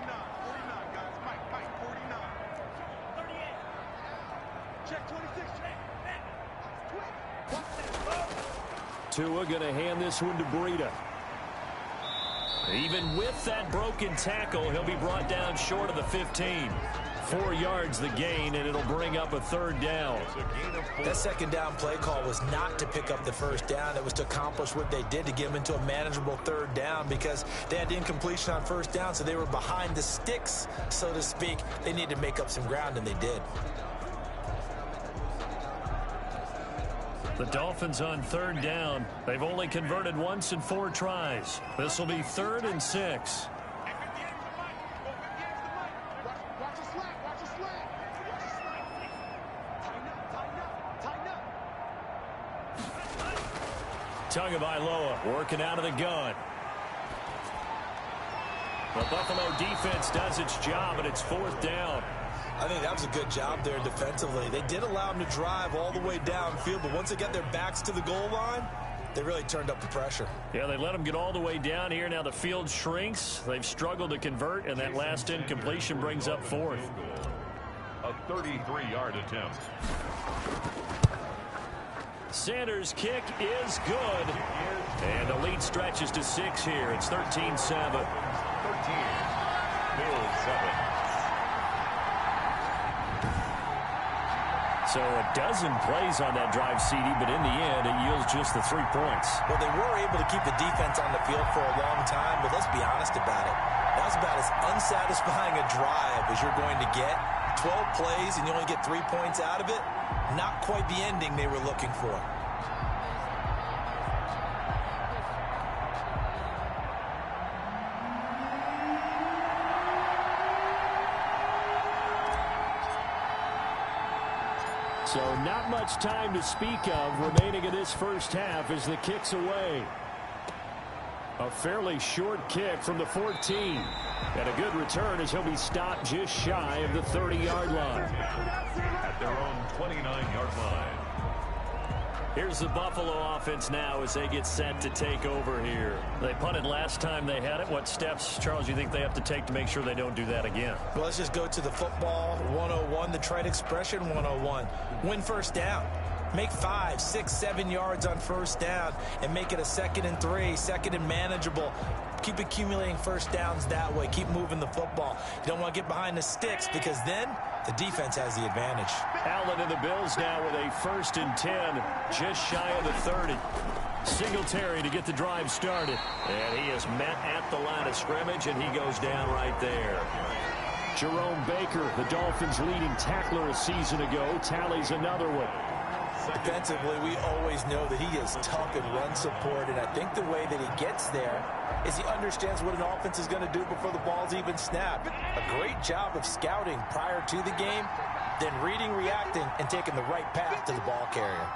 guys. Mike, 49. 38. Check 26. Tua going to hand this one to Breida. Even with that broken tackle, he'll be brought down short of the 15. 4 yards the gain, and it'll bring up a 3rd down. That 2nd down play call was not to pick up the 1st down. It was to accomplish what they did, to get them into a manageable 3rd down, because they had the incompletion on 1st down, so they were behind the sticks, so to speak. They needed to make up some ground, and they did. The Dolphins on 3rd down. They've only converted once in 4 tries. This will be 3rd and 6. Tagovailoa working out of the gun. The Buffalo defense does its job, and it's 4th down. I think that was a good job there defensively. They did allow them to drive all the way downfield, but once they got their backs to the goal line, they really turned up the pressure. Yeah, they let them get all the way down here. Now the field shrinks. They've struggled to convert, and that last incompletion brings up 4th. A 33-yard attempt. Sanders' kick is good. And the lead stretches to 6 here. It's 13-7. 13. Bills 7. So a dozen plays on that drive, CD, but in the end, it yields just the 3 points. Well, they were able to keep the defense on the field for a long time, but let's be honest about it. That was about as unsatisfying a drive as you're going to get. 12 plays and you only get 3 points out of it. Not quite the ending they were looking for. So not much time to speak of remaining in this first half as the kick's away. A fairly short kick from the 14. And a good return as he'll be stopped just shy of the 30-yard line. At their own 29-yard line. Here's the Buffalo offense now as they get set to take over here. They punted last time they had it. What steps, Charles, do you think they have to take to make sure they don't do that again? Well, let's just go to the football 101, the trite expression 101. Win 1st down. Make 5, 6, 7 yards on 1st down and make it a 2nd and 3, 2nd and manageable. Keep accumulating 1st downs that way. Keep moving the football. You don't want to get behind the sticks because then the defense has the advantage. Allen and the Bills now with a 1st and 10, just shy of the 30. Singletary to get the drive started. And he is met at the line of scrimmage, and he goes down right there. Jerome Baker, the Dolphins' leading tackler a season ago, tallies another one. Defensively, we always know that he is tough in run support, and I think the way that he gets there is he understands what an offense is going to do before the ball's even snapped. A great job of scouting prior to the game, then reading, reacting, and taking the right path to the ball carrier.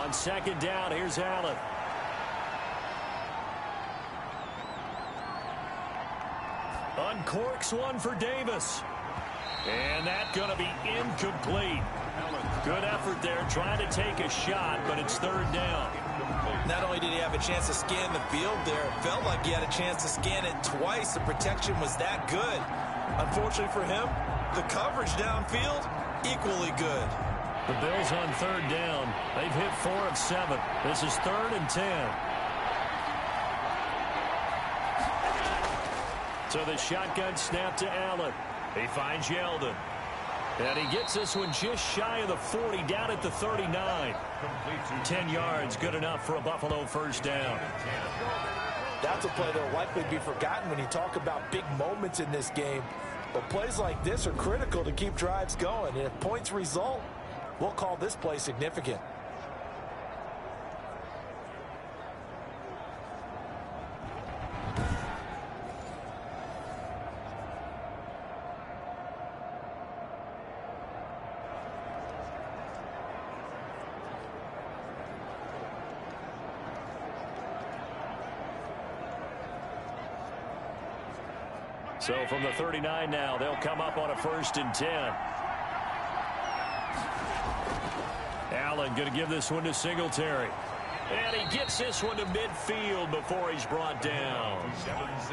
On 2nd down, here's Allen. Uncorks one for Davis. And that's going to be incomplete. Good effort there, trying to take a shot, but it's 3rd down. Not only did he have a chance to scan the field there, it felt like he had a chance to scan it twice. The protection was that good. Unfortunately for him, the coverage downfield, equally good. The Bills on 3rd down. They've hit 4 of 7. This is 3rd and 10. So the shotgun snap to Allen. He finds Yeldon. And he gets this one just shy of the 40, down at the 39. 10 yards, good enough for a Buffalo 1st down. That's a play that will likely be forgotten when you talk about big moments in this game. But plays like this are critical to keep drives going. And if points result, we'll call this play significant. So from the 39 now, they'll come up on a 1st and 10. Allen going to give this one to Singletary. And he gets this one to midfield before he's brought down.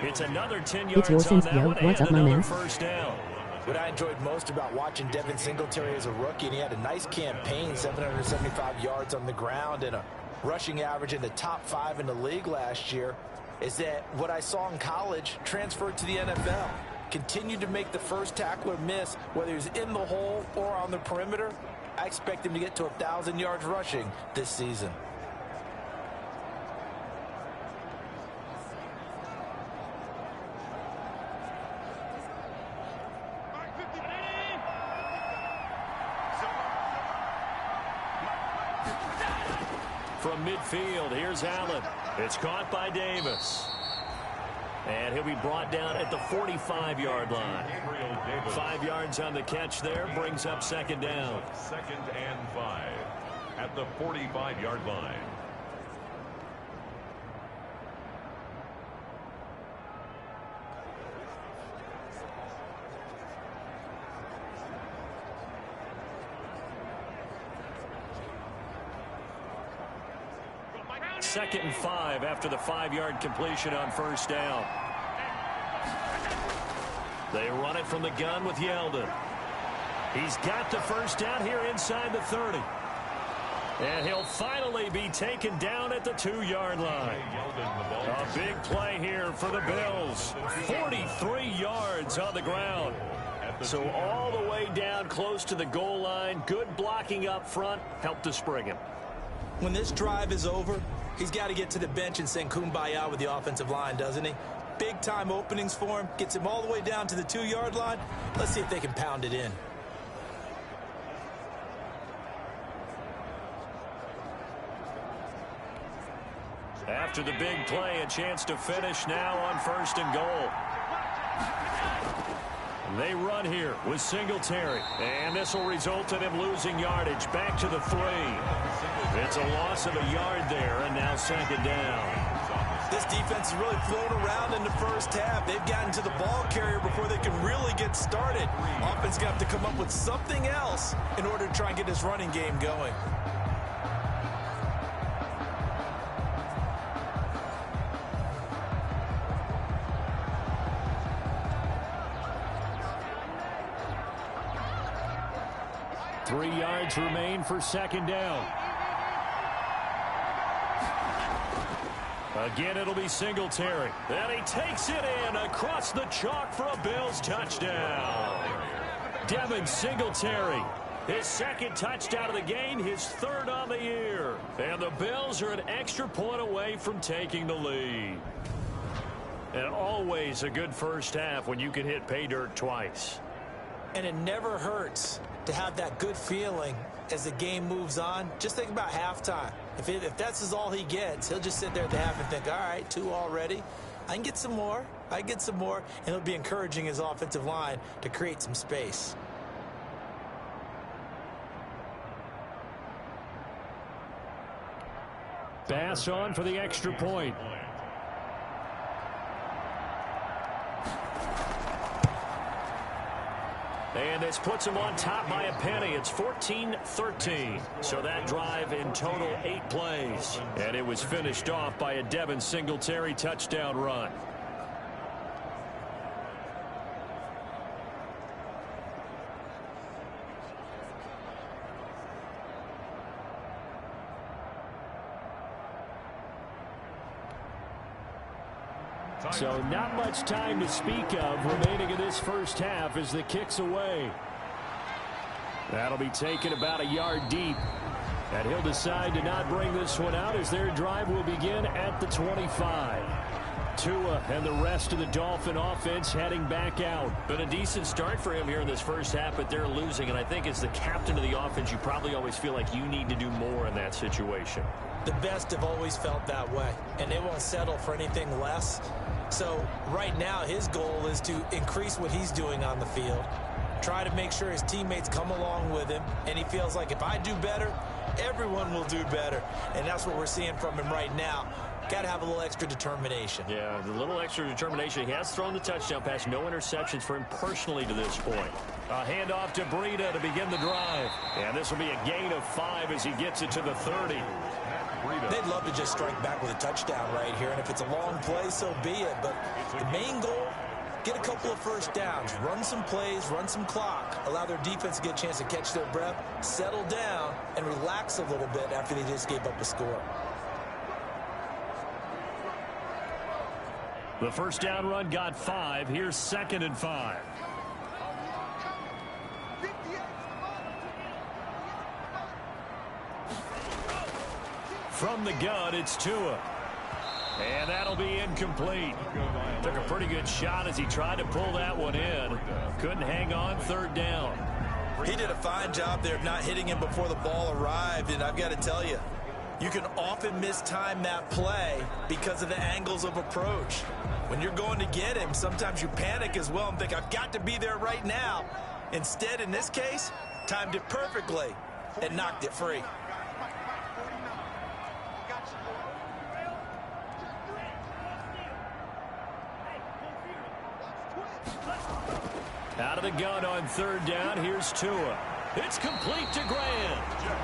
It's another 10 yards on that one and another first down. What I enjoyed most about watching Devin Singletary as a rookie, and he had a nice campaign, 775 yards on the ground and a rushing average in the top 5 in the league last year, is that what I saw in college transferred to the NFL. Continued to make the first tackler miss, whether he's in the hole or on the perimeter. I expect him to get to 1,000 yards rushing this season. From midfield, here's Allen. It's caught by Davis. And he'll be brought down at the 45-yard line. 5 yards on the catch there, brings up second down. 2nd and 5 at the 45-yard line. Second and 5 after the 5-yard completion on first down. They run it from the gun with Yeldon. He's got the first down here inside the 30. And he'll finally be taken down at the 2-yard line. A big play here for the Bills. 43 yards on the ground. So all the way down close to the goal line. Good blocking up front helped to spring him. When this drive is over, he's got to get to the bench and sing kumbaya with the offensive line, doesn't he? Big-time openings for him. Gets him all the way down to the 2-yard line. Let's see if they can pound it in. After the big play, a chance to finish now on 1st and goal. They run here with Singletary. And this will result in him losing yardage back to the 3. It's a loss of a yard there, and now second down. This defense has really flown around in the first half. They've gotten to the ball carrier before they can really get started. Offense got to come up with something else in order to try and get this running game going. Three yards remain for second down. Again, it'll be Singletary. And he takes it in across the chalk for a Bills touchdown. Devin Singletary, his 2nd touchdown of the game, his 3rd on the year. And the Bills are an extra point away from taking the lead. And always a good first half when you can hit pay dirt twice. And it never hurts to have that good feeling as the game moves on. Just think about halftime. If that's all he gets, he'll just sit there at the half and think, all right, 2 already. I can get some more. I can get some more. And it'll be encouraging his offensive line to create some space. Pass on for the extra point. And this puts him on top by a penny. It's 14-13. So that drive in total 8 plays. And it was finished off by a Devin Singletary touchdown run. So not much time to speak of remaining in this first half as the kick's away. That'll be taken about a yard deep. And he'll decide to not bring this one out as their drive will begin at the 25. Tua and the rest of the Dolphin offense heading back out. Been a decent start for him here in this first half, but they're losing. And I think as the captain of the offense, you probably always feel like you need to do more in that situation. The best have always felt that way, and they won't settle for anything less. So right now his goal is to increase what he's doing on the field, try to make sure his teammates come along with him, and he feels like if I do better, everyone will do better. And that's what we're seeing from him right now. Got to have a little extra determination. Yeah, the little extra determination. He has thrown the touchdown pass. No interceptions for him personally to this point. A handoff to Breida to begin the drive. And this will be a gain of 5 as he gets it to the 30. They'd love to just strike back with a touchdown right here, and if it's a long play, so be it. But the main goal, get a couple of first downs, run some plays, run some clock, allow their defense to get a chance to catch their breath, settle down, and relax a little bit after they just gave up a score. The first down run got 5. Here's 2nd and 5. From the gun, it's Tua. And that'll be incomplete. Took a pretty good shot as he tried to pull that one in. Couldn't hang on, 3rd down. He did a fine job there of not hitting him before the ball arrived, and I've got to tell you, you can often mistime that play because of the angles of approach. When you're going to get him, sometimes you panic as well and think, I've got to be there right now. Instead, in this case, timed it perfectly and knocked it free. Out of the gun on 3rd down, here's Tua. It's complete to Grant.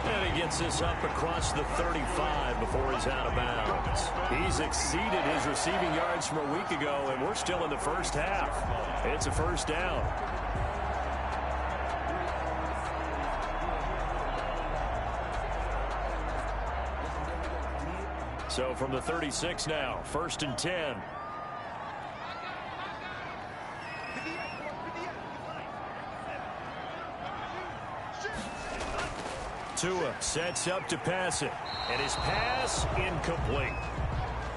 And he gets this up across the 35 before he's out of bounds. He's exceeded his receiving yards from a week ago, and we're still in the first half. It's a first down. So from the 36 now, 1st and 10. Tua sets up to pass it, and his pass incomplete.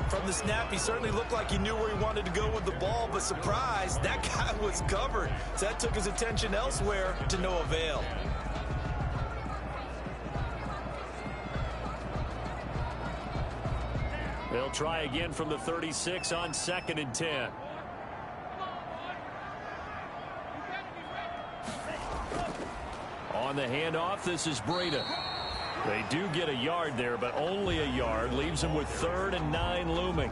From the snap, he certainly looked like he knew where he wanted to go with the ball, but surprise, that guy was covered. So that took his attention elsewhere to no avail. They'll try again from the 36 on 2nd and 10. On the handoff, this is Breida. They do get a yard there, but only a yard. Leaves them with 3rd and 9 looming.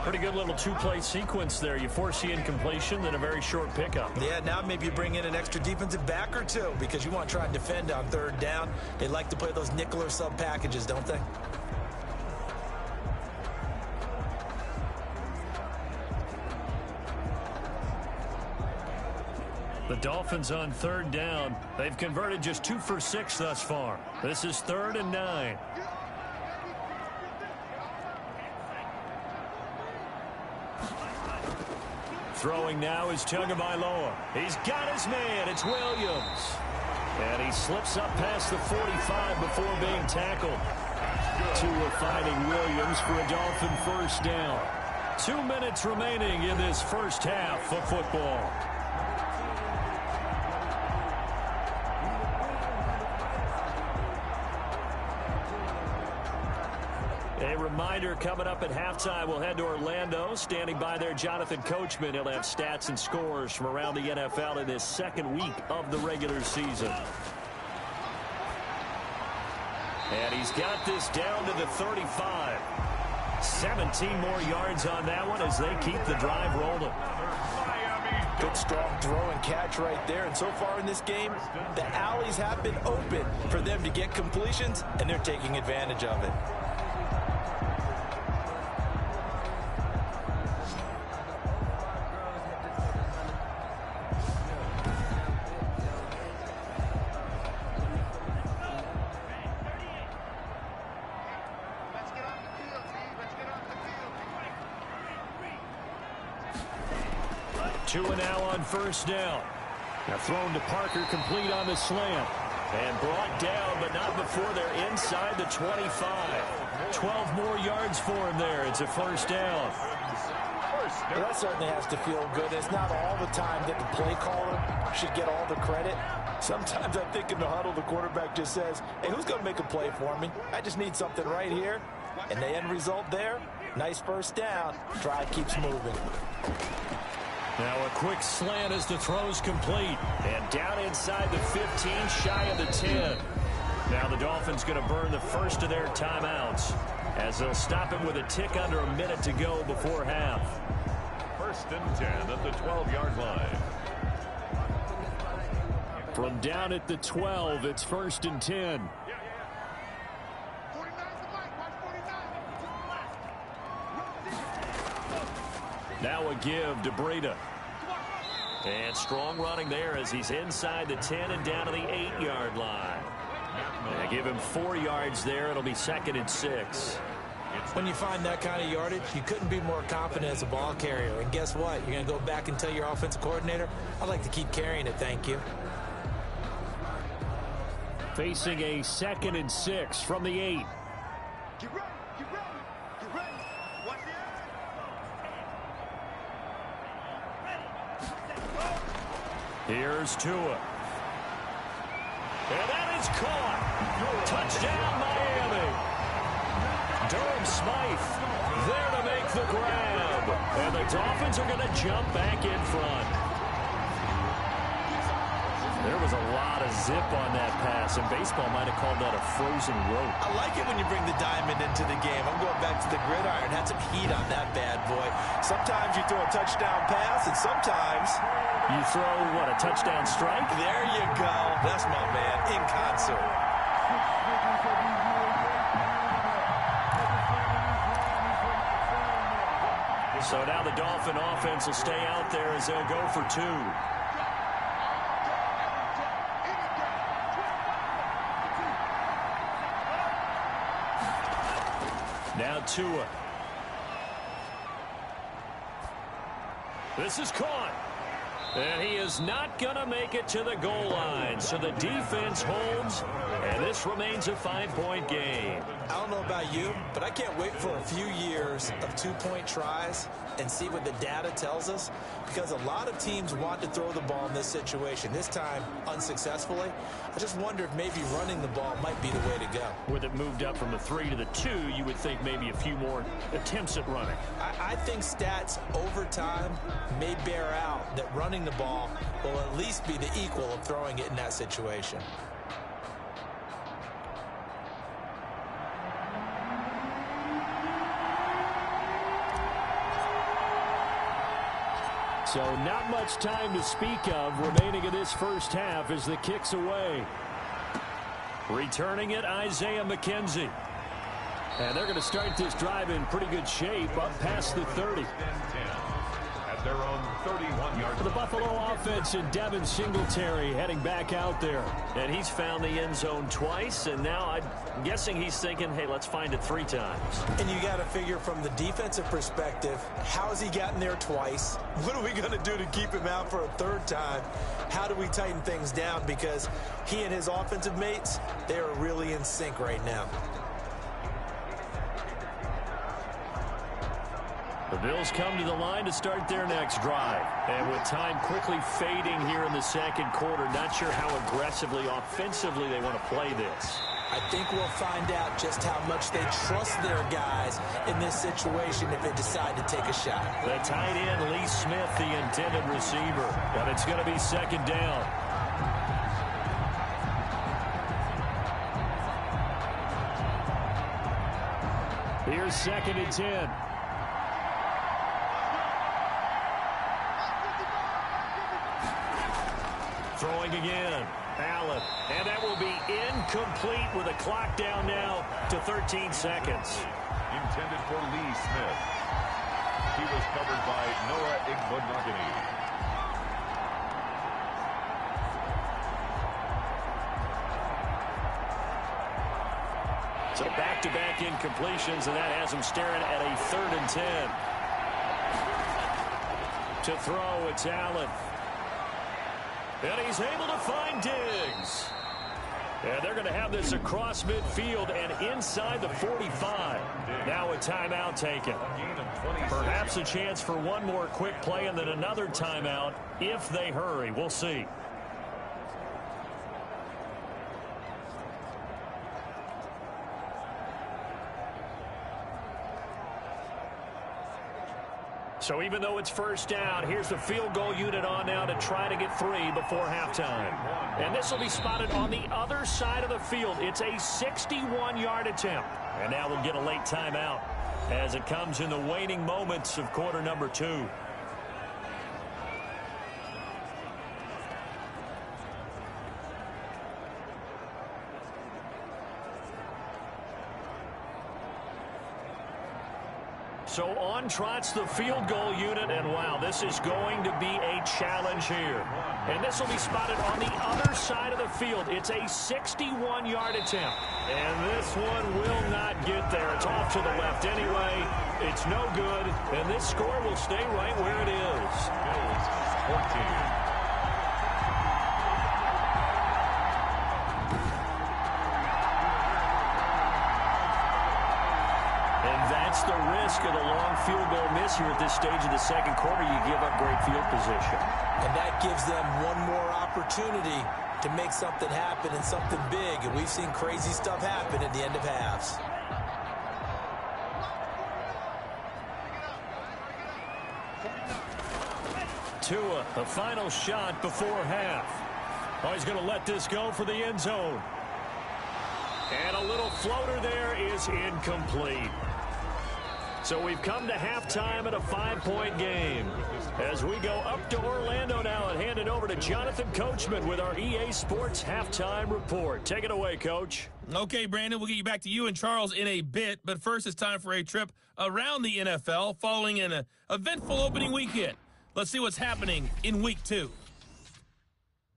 Pretty good little 2-play sequence there. You force the incompletion, then a very short pickup. Yeah, now maybe you bring in an extra defensive back or two because you want to try and defend on 3rd down. They like to play those nickel or sub packages, don't they? The Dolphins on 3rd down. They've converted just 2 for 6 thus far. This is 3rd and 9. Throwing now is Tagovailoa. He's got his man. It's Williams. And he slips up past the 45 before being tackled. Tua finding Williams for a Dolphin first down. 2 minutes remaining in this first half of football. A reminder, coming up at halftime, we'll head to Orlando. Standing by there, Jonathan Coachman. He'll have stats and scores from around the NFL in this 2nd week of the regular season. And he's got this down to the 35. 17 more yards on that one as they keep the drive rolling. Good strong throw and catch right there. And so far in this game, the alleys have been open for them to get completions, and they're taking advantage of it. Tua now on 1st down. Now thrown to Parker, complete on the slant. And brought down, but not before they're inside the 25. 12 more yards for him there. It's a 1st down. Well, that certainly has to feel good. It's not all the time that the play caller should get all the credit. Sometimes I think in the huddle, the quarterback just says, hey, who's going to make a play for me? I just need something right here. And the end result there, nice 1st down. Drive keeps moving. Now a quick slant as the throw's complete. And down inside the 15, shy of the 10. Now the Dolphins going to burn the first of their timeouts as they'll stop him with a tick under a minute to go before half. 1st and 10 at the 12-yard line. From down at the 12, it's 1st and 10. Now a give to Breida. And strong running there as he's inside the 10 and down to the 8-yard line. They give him 4 yards there. It'll be 2nd and 6. When you find that kind of yardage, you couldn't be more confident as a ball carrier. And guess what? You're going to go back and tell your offensive coordinator, I'd like to keep carrying it, thank you. Facing a 2nd and 6 from the 8. Get ready, get ready, get ready. Watch the Here's Tua. And that is caught. Touchdown, Miami. Durham Smythe there to make the grab. And the Dolphins are going to jump back in front. There was a lot of zip on that pass, and baseball might have called that a frozen rope. I like it when you bring the diamond into the game. I'm going back to the gridiron. Had some heat on that bad boy. Sometimes you throw a touchdown pass, and sometimes you throw, what, a touchdown strike? There you go. That's my man, in concert. So now the Dolphin offense will stay out there as they'll go for 2. Now Tua. This is caught. And he is not going to make it to the goal line. So the defense holds, and this remains a 5-point game. I don't know about you, but I can't wait for a few years of 2-point tries and see what the data tells us, because a lot of teams want to throw the ball in this situation, this time unsuccessfully. I just wonder if maybe running the ball might be the way to go. With it moved up from the 3 to the 2, you would think maybe a few more attempts at running. I think stats over time may bear out that running the ball will at least be the equal of throwing it in that situation. So not much time to speak of remaining in this first half as the kick's away. Returning it, Isaiah McKenzie. And they're going to start this drive in pretty good shape up past the 30. At their own 31-yard For the Buffalo offense and Devin Singletary heading back out there. And he's found the end zone twice, and now I'm guessing he's thinking, hey, let's find it 3 times. And you got to figure from the defensive perspective, how's he gotten there twice? What are we going to do to keep him out for a 3rd time? How do we tighten things down? Because he and his offensive mates, they are really in sync right now. The Bills come to the line to start their next drive. And with time quickly fading here in the 2nd quarter, not sure how aggressively, offensively they want to play this. I think we'll find out just how much they trust their guys in this situation if they decide to take a shot. The tight end, Lee Smith, the intended receiver. And it's going to be 2nd down. Here's 2nd and 10. Throwing again. Allen. And that will be incomplete with a clock down now to 13 seconds. intended for Lee Smith. He was covered by Noah Igbenogany. So back-to-back incompletions, and that has him staring at a 3rd and 10. To throw, it's Allen. And he's able to find Diggs. And they're going to have this across midfield and inside the 45. Now a timeout taken. Perhaps a chance for one more quick play and then another timeout if they hurry. We'll see. So even though it's first down, here's the field goal unit on now to try to get 3 before halftime. And this will be spotted on the other side of the field. It's a 61-yard attempt. And now we'll get a late timeout as it comes in the waning moments of quarter number 2. So on on trots the field goal unit, and wow, this is going to be a challenge here. And this will be spotted on the other side of the field. It's a 61-yard attempt. And this one will not get there. It's off to the left anyway. It's no good, and this score will stay right where it is. Bills 14. That's the risk of the long field goal miss here at this stage of the second quarter. You give up great field position. And that gives them one more opportunity to make something happen and something big. And we've seen crazy stuff happen at the end of halves. Tua, the final shot before half. Oh, he's going to let this go for the end zone. And a little floater there is incomplete. So we've come to halftime at a 5-point game. As we go up to Orlando now and hand it over to Jonathan Coachman with our EA Sports Halftime Report. Take it away, Coach. Okay, Brandon, we'll get you back to you and Charles in a bit. But first, it's time for a trip around the NFL following an eventful opening weekend. Let's see what's happening in Week 2.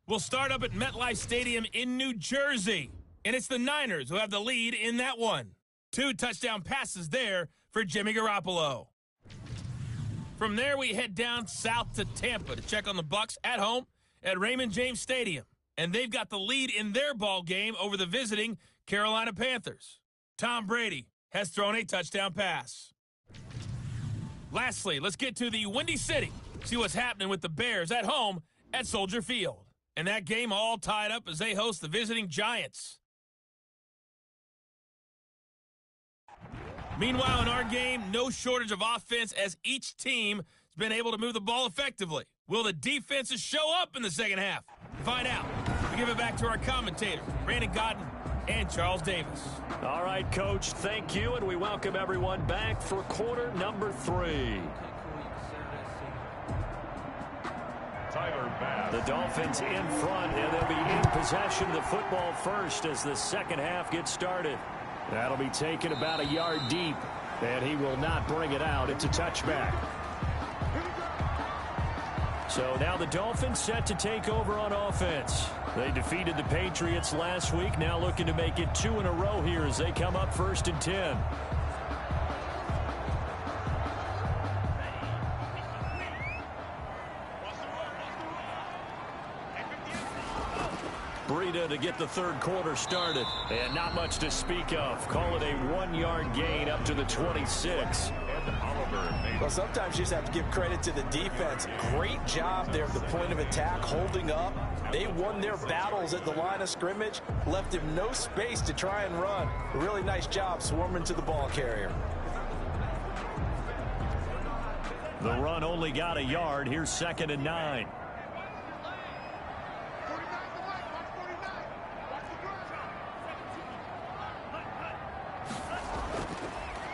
We'll start up at MetLife Stadium in New Jersey. And it's the Niners who have the lead in that one. 2 touchdown passes there for Jimmy Garoppolo. From there, we head down south to Tampa to check on the Bucs at home at Raymond James Stadium. And they've got the lead in their ball game over the visiting Carolina Panthers. Tom Brady has thrown a touchdown pass. Lastly, let's get to the Windy City. See what's happening with the Bears at home at Soldier Field. And that game all tied up as they host the visiting Giants. Meanwhile, in our game, no shortage of offense as each team has been able to move the ball effectively. Will the defenses show up in the second half? To find out, we give it back to our commentators, Brandon Godden and Charles Davis. All right, Coach, thank you, and we welcome everyone back for quarter number 3. The Dolphins in front, and they'll be in possession of the football first as the second half gets started. That'll be taken about a yard deep, and he will not bring it out. It's a touchback. So now the Dolphins set to take over on offense. They defeated the Patriots last week, now looking to make it 2 in a row here as they come up 1st and 10. Breida to get the third quarter started. And not much to speak of. Call it a 1-yard gain up to the 26. Well, sometimes you just have to give credit to the defense. Great job there at the point of attack, holding up. They won their battles at the line of scrimmage, left him no space to try and run. A really nice job swarming to the ball carrier. The run only got a yard. Here's 2nd and 9.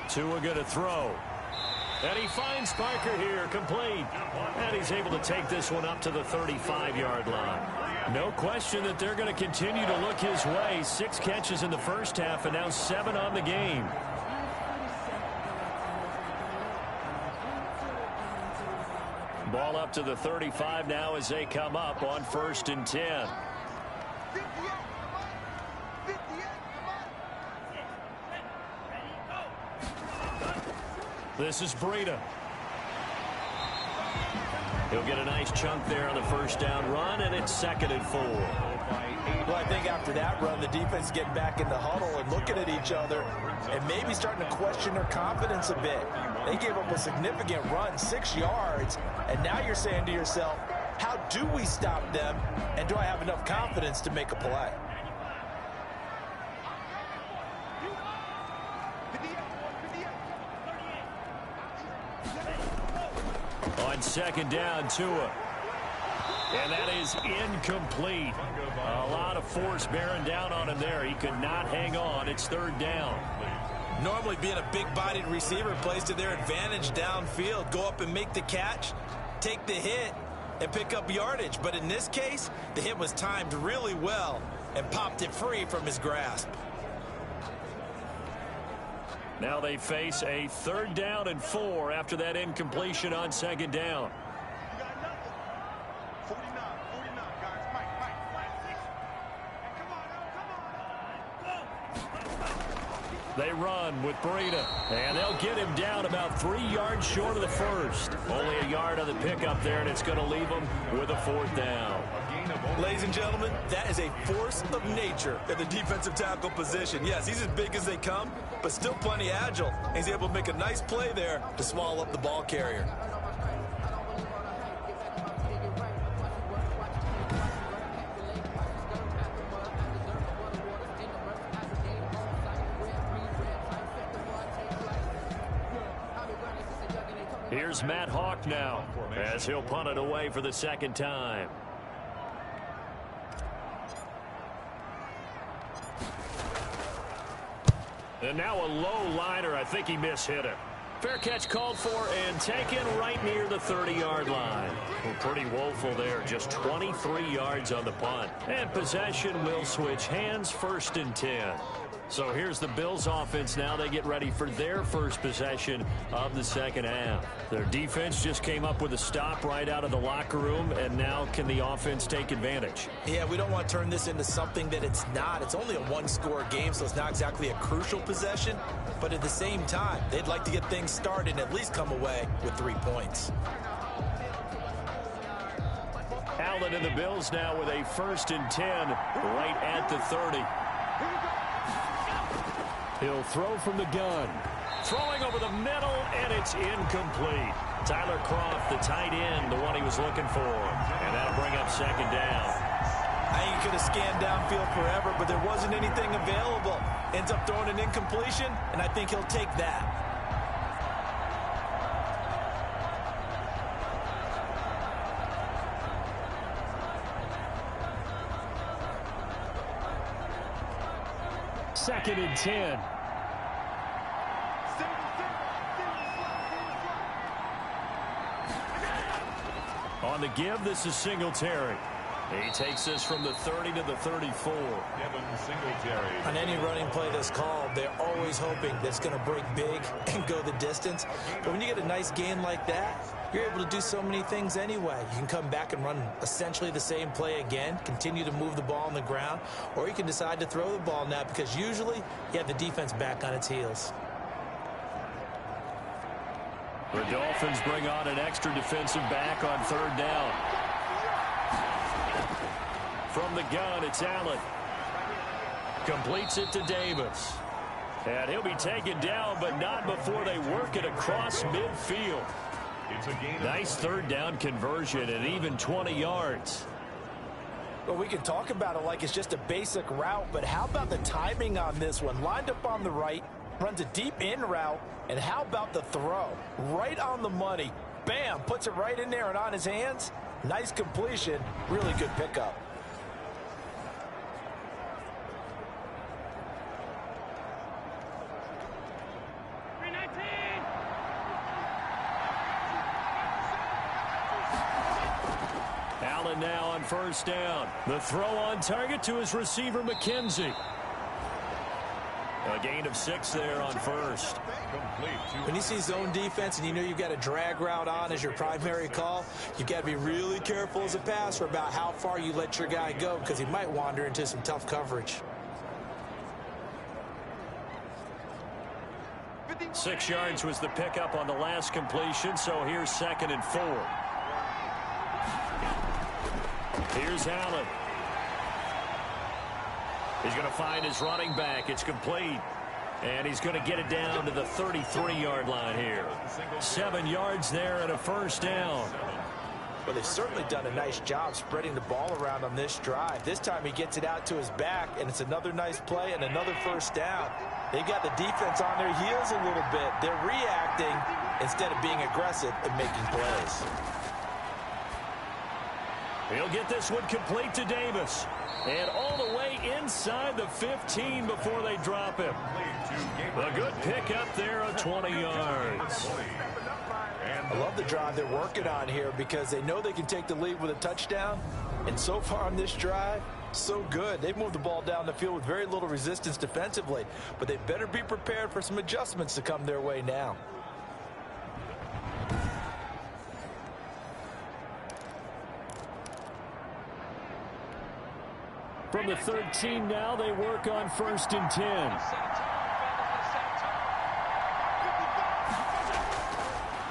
Tua going to throw. And he finds Parker here, complete. And he's able to take this one up to the 35-yard line. No question that they're going to continue to look his way. 6 catches in the first half and now 7 on the game. Ball up to the 35 now as they come up on 1st and 10. This is Breida. He'll get a nice chunk there on the first down run, and it's 2nd and 4. Well, I think after that run, the defense is getting back in the huddle and looking at each other and maybe starting to question their confidence a bit. They gave up a significant run, 6 yards, and now you're saying to yourself, how do we stop them, and do I have enough confidence to make a play? On 2nd down, Tua. And that is incomplete. A lot of force bearing down on him there. He could not hang on. It's 3rd down. Normally being a big-bodied receiver plays to their advantage downfield. Go up and make the catch, take the hit, and pick up yardage. But in this case, the hit was timed really well and popped it free from his grasp. Now they face a 3rd down and 4 after that incompletion on 2nd down. You got nothing. 49, guys. Mike. Come on. They run with Breida, and they'll get him down about 3 yards short of the first. Only a yard on the pickup there, and it's going to leave them with a 4th down. Ladies and gentlemen, that is a force of nature at the defensive tackle position. Yes, he's as big as they come, but still plenty agile. And he's able to make a nice play there to swallow up the ball carrier. Here's Matt Hawk now, as he'll punt it away for the 2nd time. And now a low liner. I think he mishit it. Fair catch called for and taken right near the 30-yard line. Well, pretty woeful there. Just 23 yards on the punt. And possession will switch hands, 1st and 10. So here's the Bills offense now. They get ready for their first possession of the 2nd half. Their defense just came up with a stop right out of the locker room, and now can the offense take advantage? Yeah, we don't want to turn this into something that it's not. It's only a 1-score game, so it's not exactly a crucial possession. But at the same time, they'd like to get things started and at least come away with 3 points. Allen and the Bills now with a 1st and 10 right at the 30. He'll throw from the gun. Throwing over the middle, and it's incomplete. Tyler Kroft, the tight end, the one he was looking for. And that'll bring up 2nd down. I think he could have scanned downfield forever, but there wasn't anything available. Ends up throwing an incompletion, and I think he'll take that. Second and 10. On the give, this is Singletary. He takes this from the 30 to the 34. On any running play that's called, they're always hoping that it's going to break big and go the distance. But when you get a nice gain like that, you're able to do so many things anyway. You can come back and run essentially the same play again, continue to move the ball on the ground, or you can decide to throw the ball now because usually you have the defense back on its heels. The Dolphins bring on an extra defensive back on 3rd down. From the gun, it's Allen. Completes it to Davis. And he'll be taken down, but not before they work it across midfield. Nice 3rd down conversion at even 20 yards. Well, we can talk about it like it's just a basic route, but how about the timing on this one? Lined up on the right, runs a deep in route, and how about the throw? Right on the money. Bam, puts it right in there and on his hands. Nice completion, really good pickup. Allen now on 1st down. The throw on target to his receiver, McKenzie. A gain of 6 there on 1st. When you see zone defense and you know you've got a drag route on as your primary call, you've got to be really careful as a passer about how far you let your guy go because he might wander into some tough coverage. 6 yards was the pickup on the last completion, so here's 2nd and 4. Here's Allen. He's going to find his running back. It's complete. And he's going to get it down to the 33-yard line here. 7 yards there and a 1st down. Well, they've certainly done a nice job spreading the ball around on this drive. This time he gets it out to his back, and it's another nice play and another 1st down. They've got the defense on their heels a little bit. They're reacting instead of being aggressive and making plays. He'll get this one complete to Davis. And all the way inside the 15 before they drop him. A good pickup there of 20 yards. I love the drive they're working on here because they know they can take the lead with a touchdown. And so far on this drive, So good. They've moved the ball down the field with very little resistance defensively, but they better be prepared for some adjustments to come their way now. From the 13 now, they work on 1st and 10.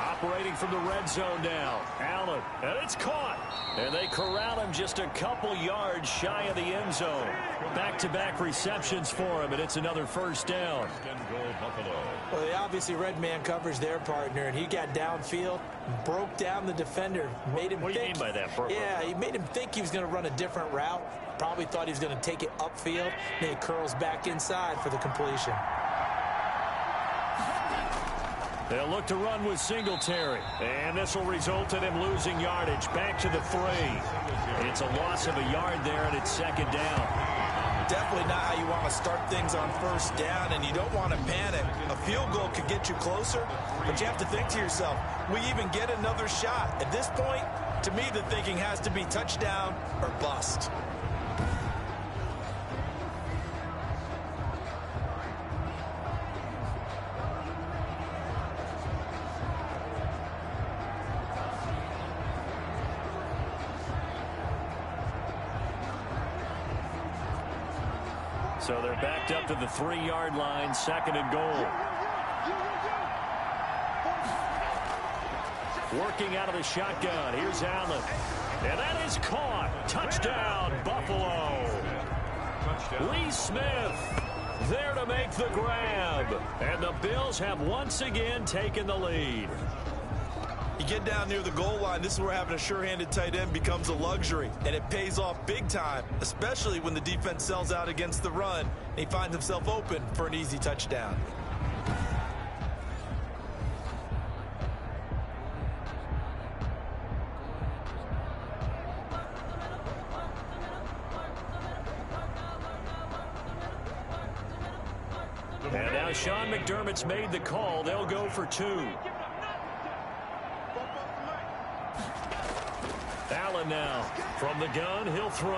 Operating from the red zone now. Allen, and it's caught. And they corral him just a couple yards shy of the end zone. Back-to-back receptions for him, and it's another 1st down. Well, they obviously read man coverage their partner, and he got downfield, broke down the defender, made him What do you mean by that, Burko? Yeah, he made him think he was going to run a different route. Probably thought he was going to take it upfield. Then he curls back inside for the completion. They'll look to run with Singletary. And this will result in him losing yardage. Back to the 3. It's a loss of a yard there, and it's 2nd down. Definitely not how you want to start things on 1st down, and you don't want to panic. A field goal could get you closer, but you have to think to yourself, we even get another shot. At this point, to me, the thinking has to be touchdown or bust. So they're backed up to the 3-yard line, 2nd and goal. Working out of the shotgun. Here's Allen. And that is caught. Touchdown, Buffalo. Lee Smith there to make the grab. And the Bills have once again taken the lead. You get down near the goal line, this is where having a sure-handed tight end becomes a luxury, and it pays off big time, especially when the defense sells out against the run, and he finds himself open for an easy touchdown. And now Sean McDermott's made the call. They'll go for 2. Allen now from the gun, he'll throw,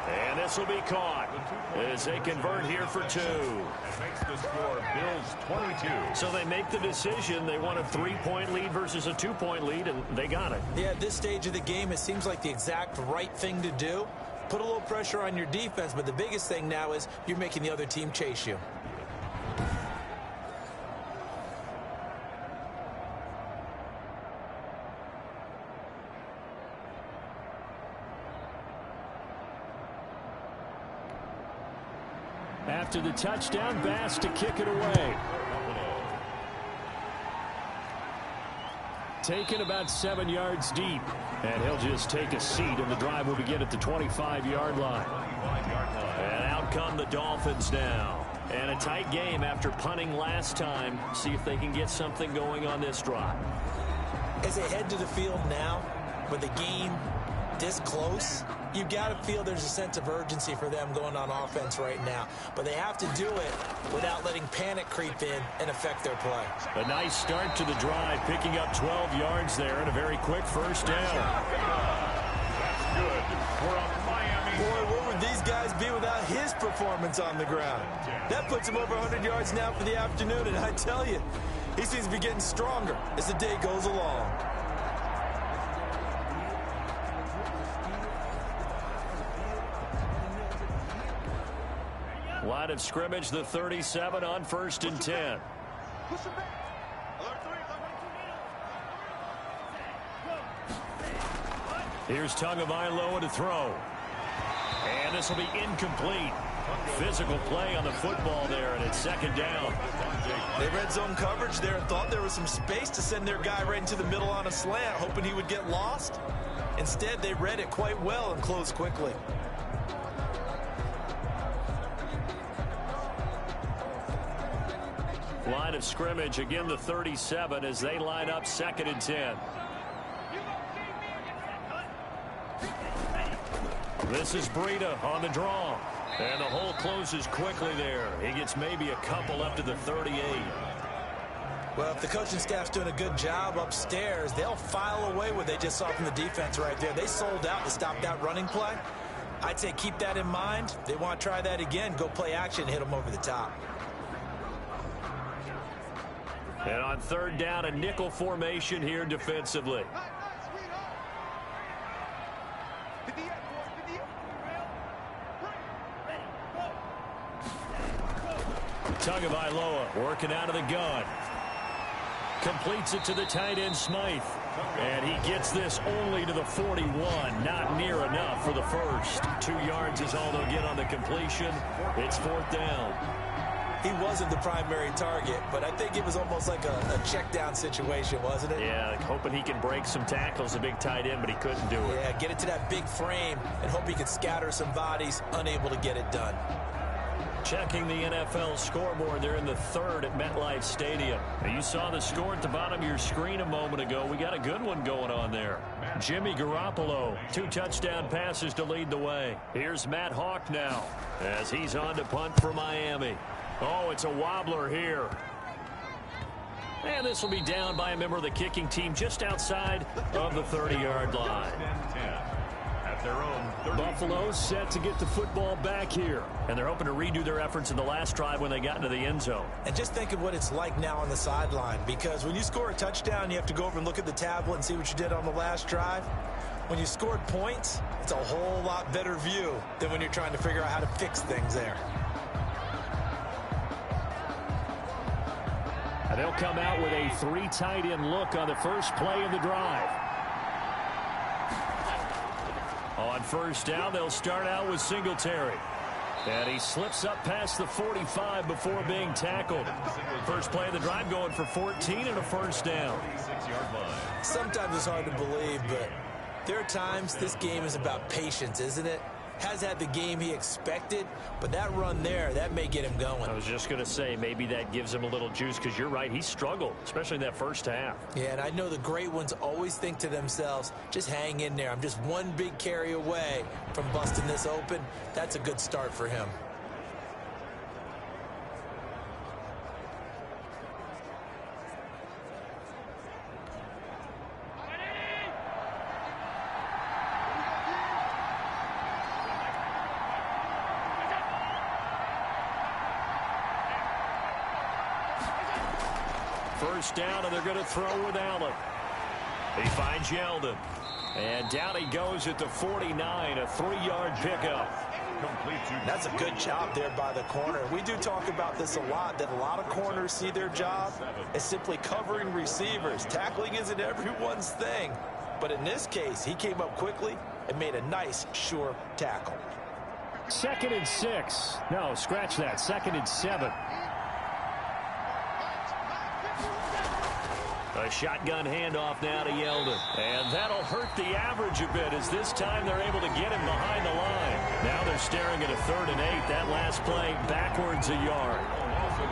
and this will be caught as they convert here for 2. And makes the score Bills 22. So they make the decision. They want a 3-point lead versus a 2-point lead, and they got it. Yeah, at this stage of the game, it seems like the exact right thing to do. Put a little pressure on your defense, but the biggest thing now is you're making the other team chase you. After the touchdown, Bass to kick it away. Taken about 7 yards deep. And he'll just take a seat, and the drive will begin at the 25-yard line. And out come the Dolphins now. And a tight game after punting last time. See if they can get something going on this drive. As they head to the field now, with the game this close, you got to feel there's a sense of urgency for them going on offense right now. But they have to do it without letting panic creep in and affect their play. A nice start to the drive, picking up 12 yards there and a very quick 1st down. That's good for a Miami. Boy, what would these guys be without his performance on the ground? That puts him over 100 yards now for the afternoon, and I tell you, he seems to be getting stronger as the day goes along. Line of scrimmage, the 37 on 1st and 10. Push him back. Alert 3. Here's Tagovailoa to throw. And this will be incomplete. Physical play on the football there, and it's 2nd down. They read zone coverage there and thought there was some space to send their guy right into the middle on a slant, hoping he would get lost. Instead, they read it quite well and closed quickly. Line of scrimmage, again the 37 as they line up 2nd and 10. This is Breida on the draw. And the hole closes quickly there. He gets maybe a couple up to the 38. Well, if the coaching staff's doing a good job upstairs, they'll file away what they just saw from the defense right there. They sold out to stop that running play. I'd say keep that in mind. They want to try that again. Go play action, hit them over the top. And on third down, a nickel formation here defensively. Tagovailoa working out of the gun. Completes it to the tight end, Smythe. And he gets this only to the 41. Not near enough for the first. 2 yards is all they'll get on the completion. It's fourth down. He wasn't the primary target, but I think it was almost like a check down situation, wasn't it? Yeah, like hoping he can break some tackles, a big tight end, but he couldn't do it. Yeah, get it to that big frame and hope he can scatter some bodies, unable to get it done. Checking the NFL scoreboard. They're in the third at MetLife Stadium. Now, you saw the score at the bottom of your screen a moment ago. We got a good one going on there. Jimmy Garoppolo, 2 touchdown passes to lead the way. Here's Matt Hawk now as he's on to punt for Miami. Oh, it's a wobbler here. And this will be down by a member of the kicking team just outside of the 30-yard line. At their own Buffalo set to get the football back here. And they're hoping to redo their efforts in the last drive when they got into the end zone. And just think of what it's like now on the sideline, because when you score a touchdown, you have to go over and look at the tablet and see what you did on the last drive. When you scored points, it's a whole lot better view than when you're trying to figure out how to fix things there. And they'll come out with a 3 tight end look on the first play of the drive. On first down, they'll start out with Singletary. And he slips up past the 45 before being tackled. First play of the drive going for 14 and a first down. Sometimes it's hard to believe, but there are times this game is about patience, isn't it? Has had the game he expected, but that run there, that may get him going. I was just going to say, maybe that gives him a little juice, because you're right, he struggled, especially in that first half. Yeah, and I know the great ones always think to themselves, just hang in there. I'm just one big carry away from busting this open. That's a good start for him. First down, and they're going to throw with Allen. He finds Yeldon. And down he goes at the 49, a 3-yard pickup. That's a good job there by the corner. We do talk about this a lot, that a lot of corners see their job as simply covering receivers. Tackling isn't everyone's thing. But in this case, he came up quickly and made a nice, sure tackle. 2nd and 6. No, scratch that. 2nd and 7. A shotgun handoff now to Yeldon. And that'll hurt the average a bit, as this time they're able to get him behind the line. Now they're staring at a 3rd and 8. That last play backwards a yard.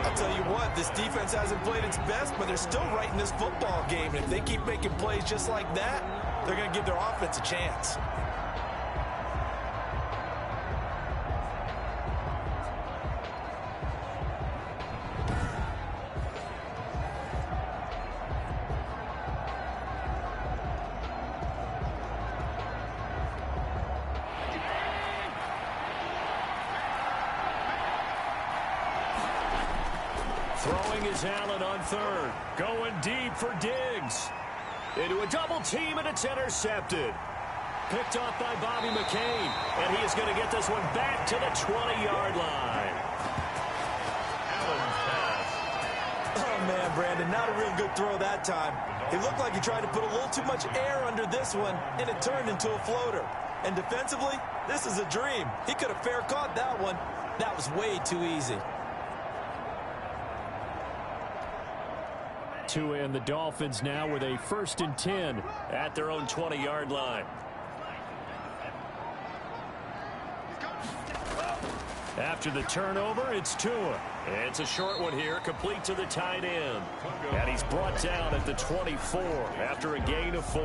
I'll tell you what, this defense hasn't played its best, but they're still right in this football game. And if they keep making plays just like that, they're going to give their offense a chance. Throwing is Allen on 3rd. Going deep for Diggs. Into a double team, and it's intercepted. Picked off by Bobby McCain. And he is going to get this one back to the 20-yard line. Allen's pass. Oh, man, Brandon, not a real good throw that time. It looked like he tried to put a little too much air under this one, and it turned into a floater. And defensively, this is a dream. He could have fair caught that one. That was way too easy. Tua and the Dolphins now with a 1st and 10 at their own 20-yard line. After the turnover, it's Tua. It's a short one here, complete to the tight end. And he's brought down at the 24 after a gain of 4.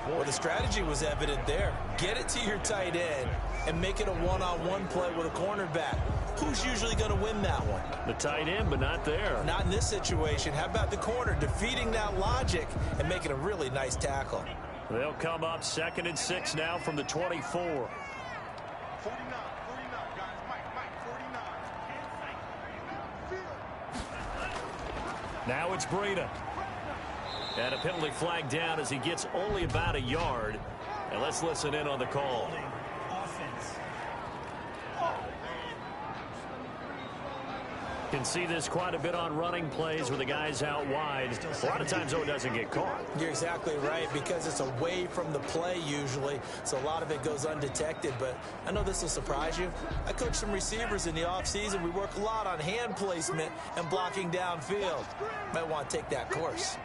Well, the strategy was evident there. Get it to your tight end and make it a one-on-one play with a cornerback. Who's usually going to win that one? The tight end, but not there. Not in this situation. How about the corner defeating that logic and making a really nice tackle? They'll come up 2nd and 6 now from the 24. 49, guys. Mike, 49. Now it's Breida. And a penalty flag down as he gets only about a yard. And let's listen in on the call. Can see this quite a bit on running plays where the guy's out wide. A lot of times, though, it doesn't get caught. You're exactly right, because it's away from the play usually, so a lot of it goes undetected. But I know this will surprise you. I coach some receivers in the offseason. We work a lot on hand placement and blocking downfield. Might want to take that course.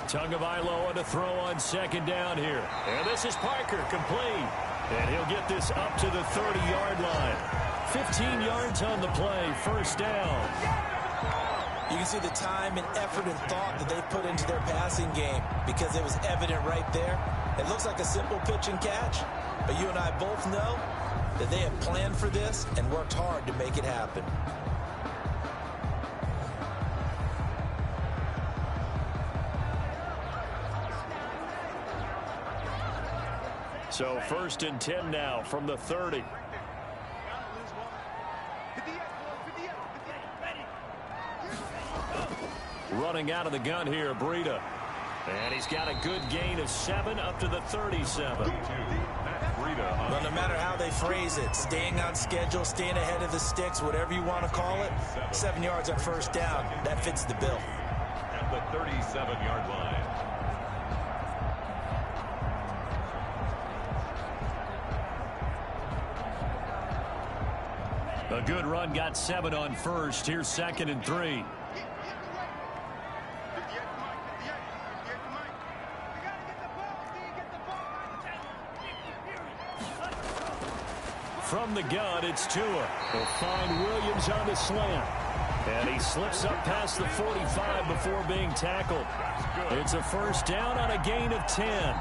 Tagovailoa to throw on second down here. And this is Parker, complete. And he'll get this up to the 30-yard line. 15 yards on the play, first down. You can see the time and effort and thought that they've put into their passing game, because it was evident right there. It looks like a simple pitch and catch, but you and I both know that they have planned for this and worked hard to make it happen. So 1st and 10 now from the 30. Running out of the gun here, Breida. And he's got a good gain of 7 up to the 37. Well, no matter how they phrase it, staying on schedule, staying ahead of the sticks, whatever you want to call it, 7 yards on first down, that fits the bill. At the 37-yard line. A good run, got 7 on first. Here's 2nd and 3. From the gun, it's Tua. He'll find Williams on the slant. And he slips up past the 45 before being tackled. It's a first down on a gain of 10.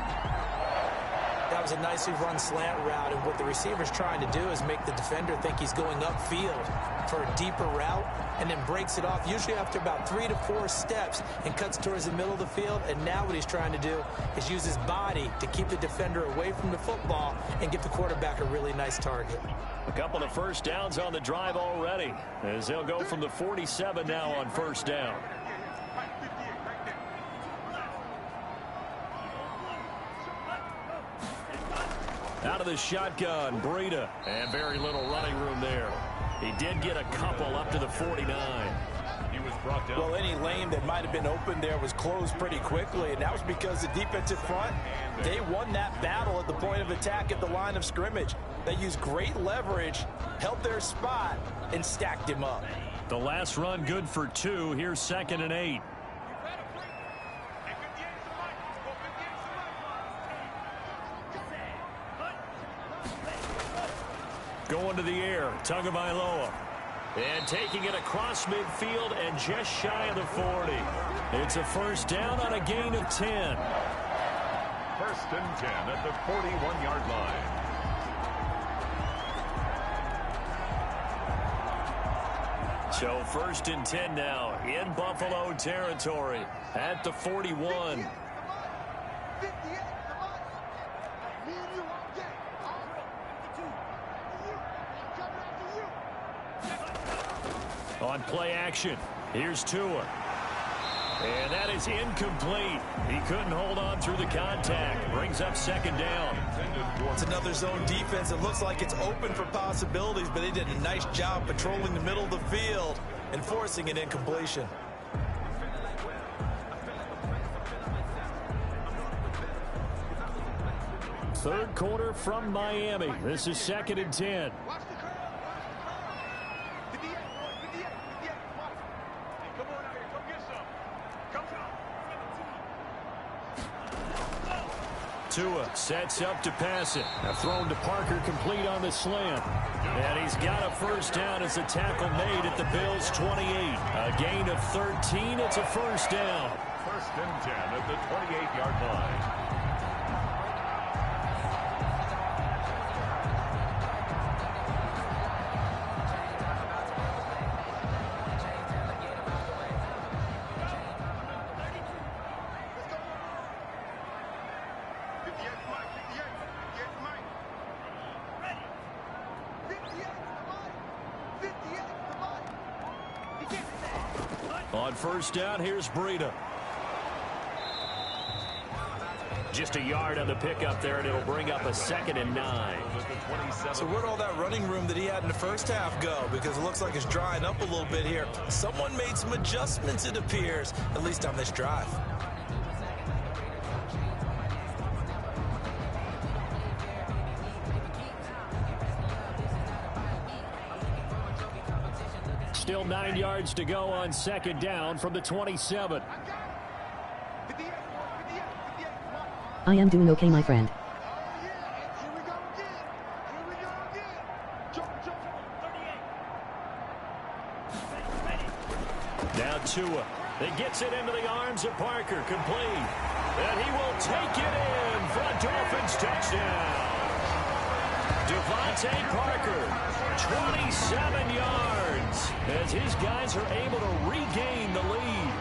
That was a nicely run slant route, and what the receiver's trying to do is make the defender think he's going upfield for a deeper route, and then breaks it off, usually after about 3 to 4 steps, and cuts towards the middle of the field. And now what he's trying to do is use his body to keep the defender away from the football and give the quarterback a really nice target. A couple of first downs on the drive already, as they'll go from the 47 now on first down. Out of the shotgun, Breida, and very little running room there. He did get a couple up to the 49. He was brought down. Well, any lane that might have been open there was closed pretty quickly, and that was because the defensive front, they won that battle at the point of attack at the line of scrimmage. They used great leverage, held their spot, and stacked him up. The last run good for 2. Here's 2nd and 8. Going to the air, Tagovailoa. And taking it across midfield and just shy of the 40. It's a first down on a gain of 10. 1st and 10 at the 41-yard line. So 1st and 10 now in Buffalo territory at the 41. On play action, here's Tua. And that is incomplete. He couldn't hold on through the contact. Brings up 2nd down. It's another zone defense. It looks like it's open for possibilities, but they did a nice job patrolling the middle of the field and forcing an incompletion. Third quarter from Miami. This is 2nd and 10. Tua sets up to pass it. Now thrown to Parker, complete on the slant. And he's got a first down as the tackle made at the Bills' 28. A gain of 13. It's a first down. 1st and 10 at the 28-yard line. On first down, here's Breida. Just a yard on the pickup there, and it'll bring up a 2nd and 9. So where'd all that running room that he had in the first half go? Because it looks like it's drying up a little bit here. Someone made some adjustments, it appears, at least on this drive. Still 9 yards to go on 2nd down from the 27. I am doing okay, my friend. Now Tua. It gets it into the arms of Parker. Complete. And he will take it in for a Dolphins touchdown. Devontae Parker, 27 yards, as his guys are able to regain the lead.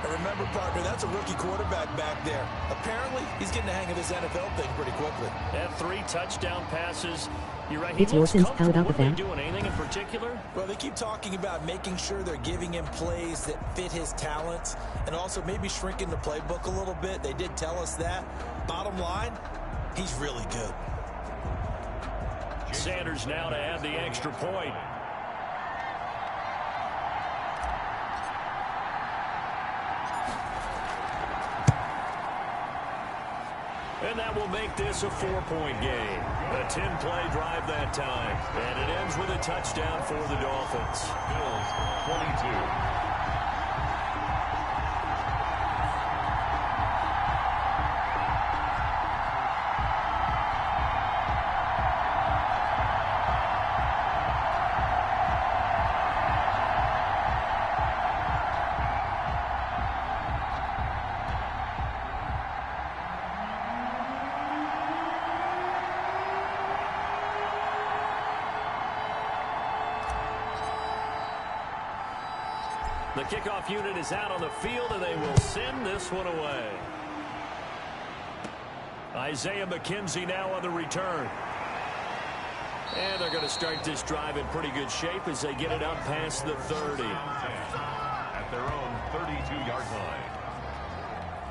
And remember, partner, that's a rookie quarterback back there. Apparently, he's getting the hang of this NFL thing pretty quickly. Had 3 touchdown passes. You're right. It's yours since. How about the fan? Doing anything in particular? Well, they keep talking about making sure they're giving him plays that fit his talents and also maybe shrinking the playbook a little bit. They did tell us that. Bottom line, he's really good. Sanders now to add the extra point. And that will make this a 4-point game. A 10-play drive that time. And it ends with a touchdown for the Dolphins. Bills 22. The kickoff unit is out on the field, and they will send this one away. Isaiah McKenzie now on the return. And they're going to start this drive in pretty good shape as they get it up past the 30. At their own 32-yard line.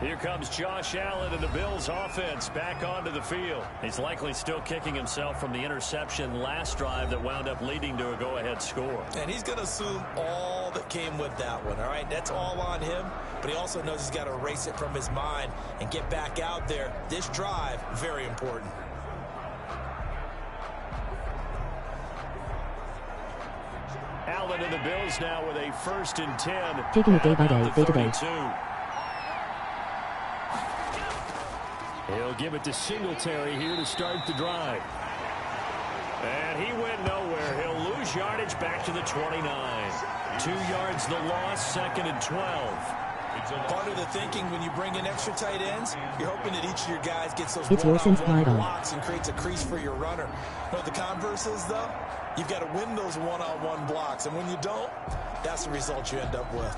Here comes Josh Allen and the Bills offense back onto the field. He's likely still kicking himself from the interception last drive that wound up leading to a go-ahead score. And he's going to assume all that came with that one, all right? That's all on him, but he also knows he's got to erase it from his mind and get back out there. This drive, very important. Allen and the Bills now with a 1st and 10. Taking it day by day, day to day. He'll give it to Singletary here to start the drive. And he went nowhere. He'll lose yardage back to the 29. 2 yards the loss, 2nd and 12. Part of the thinking when you bring in extra tight ends, you're hoping that each of your guys gets those It's yours since one-on-one Pride on. blocks and creates a crease for your runner. You know what the converse is, though? You've got to win those one-on-one blocks, and when you don't, that's the result you end up with.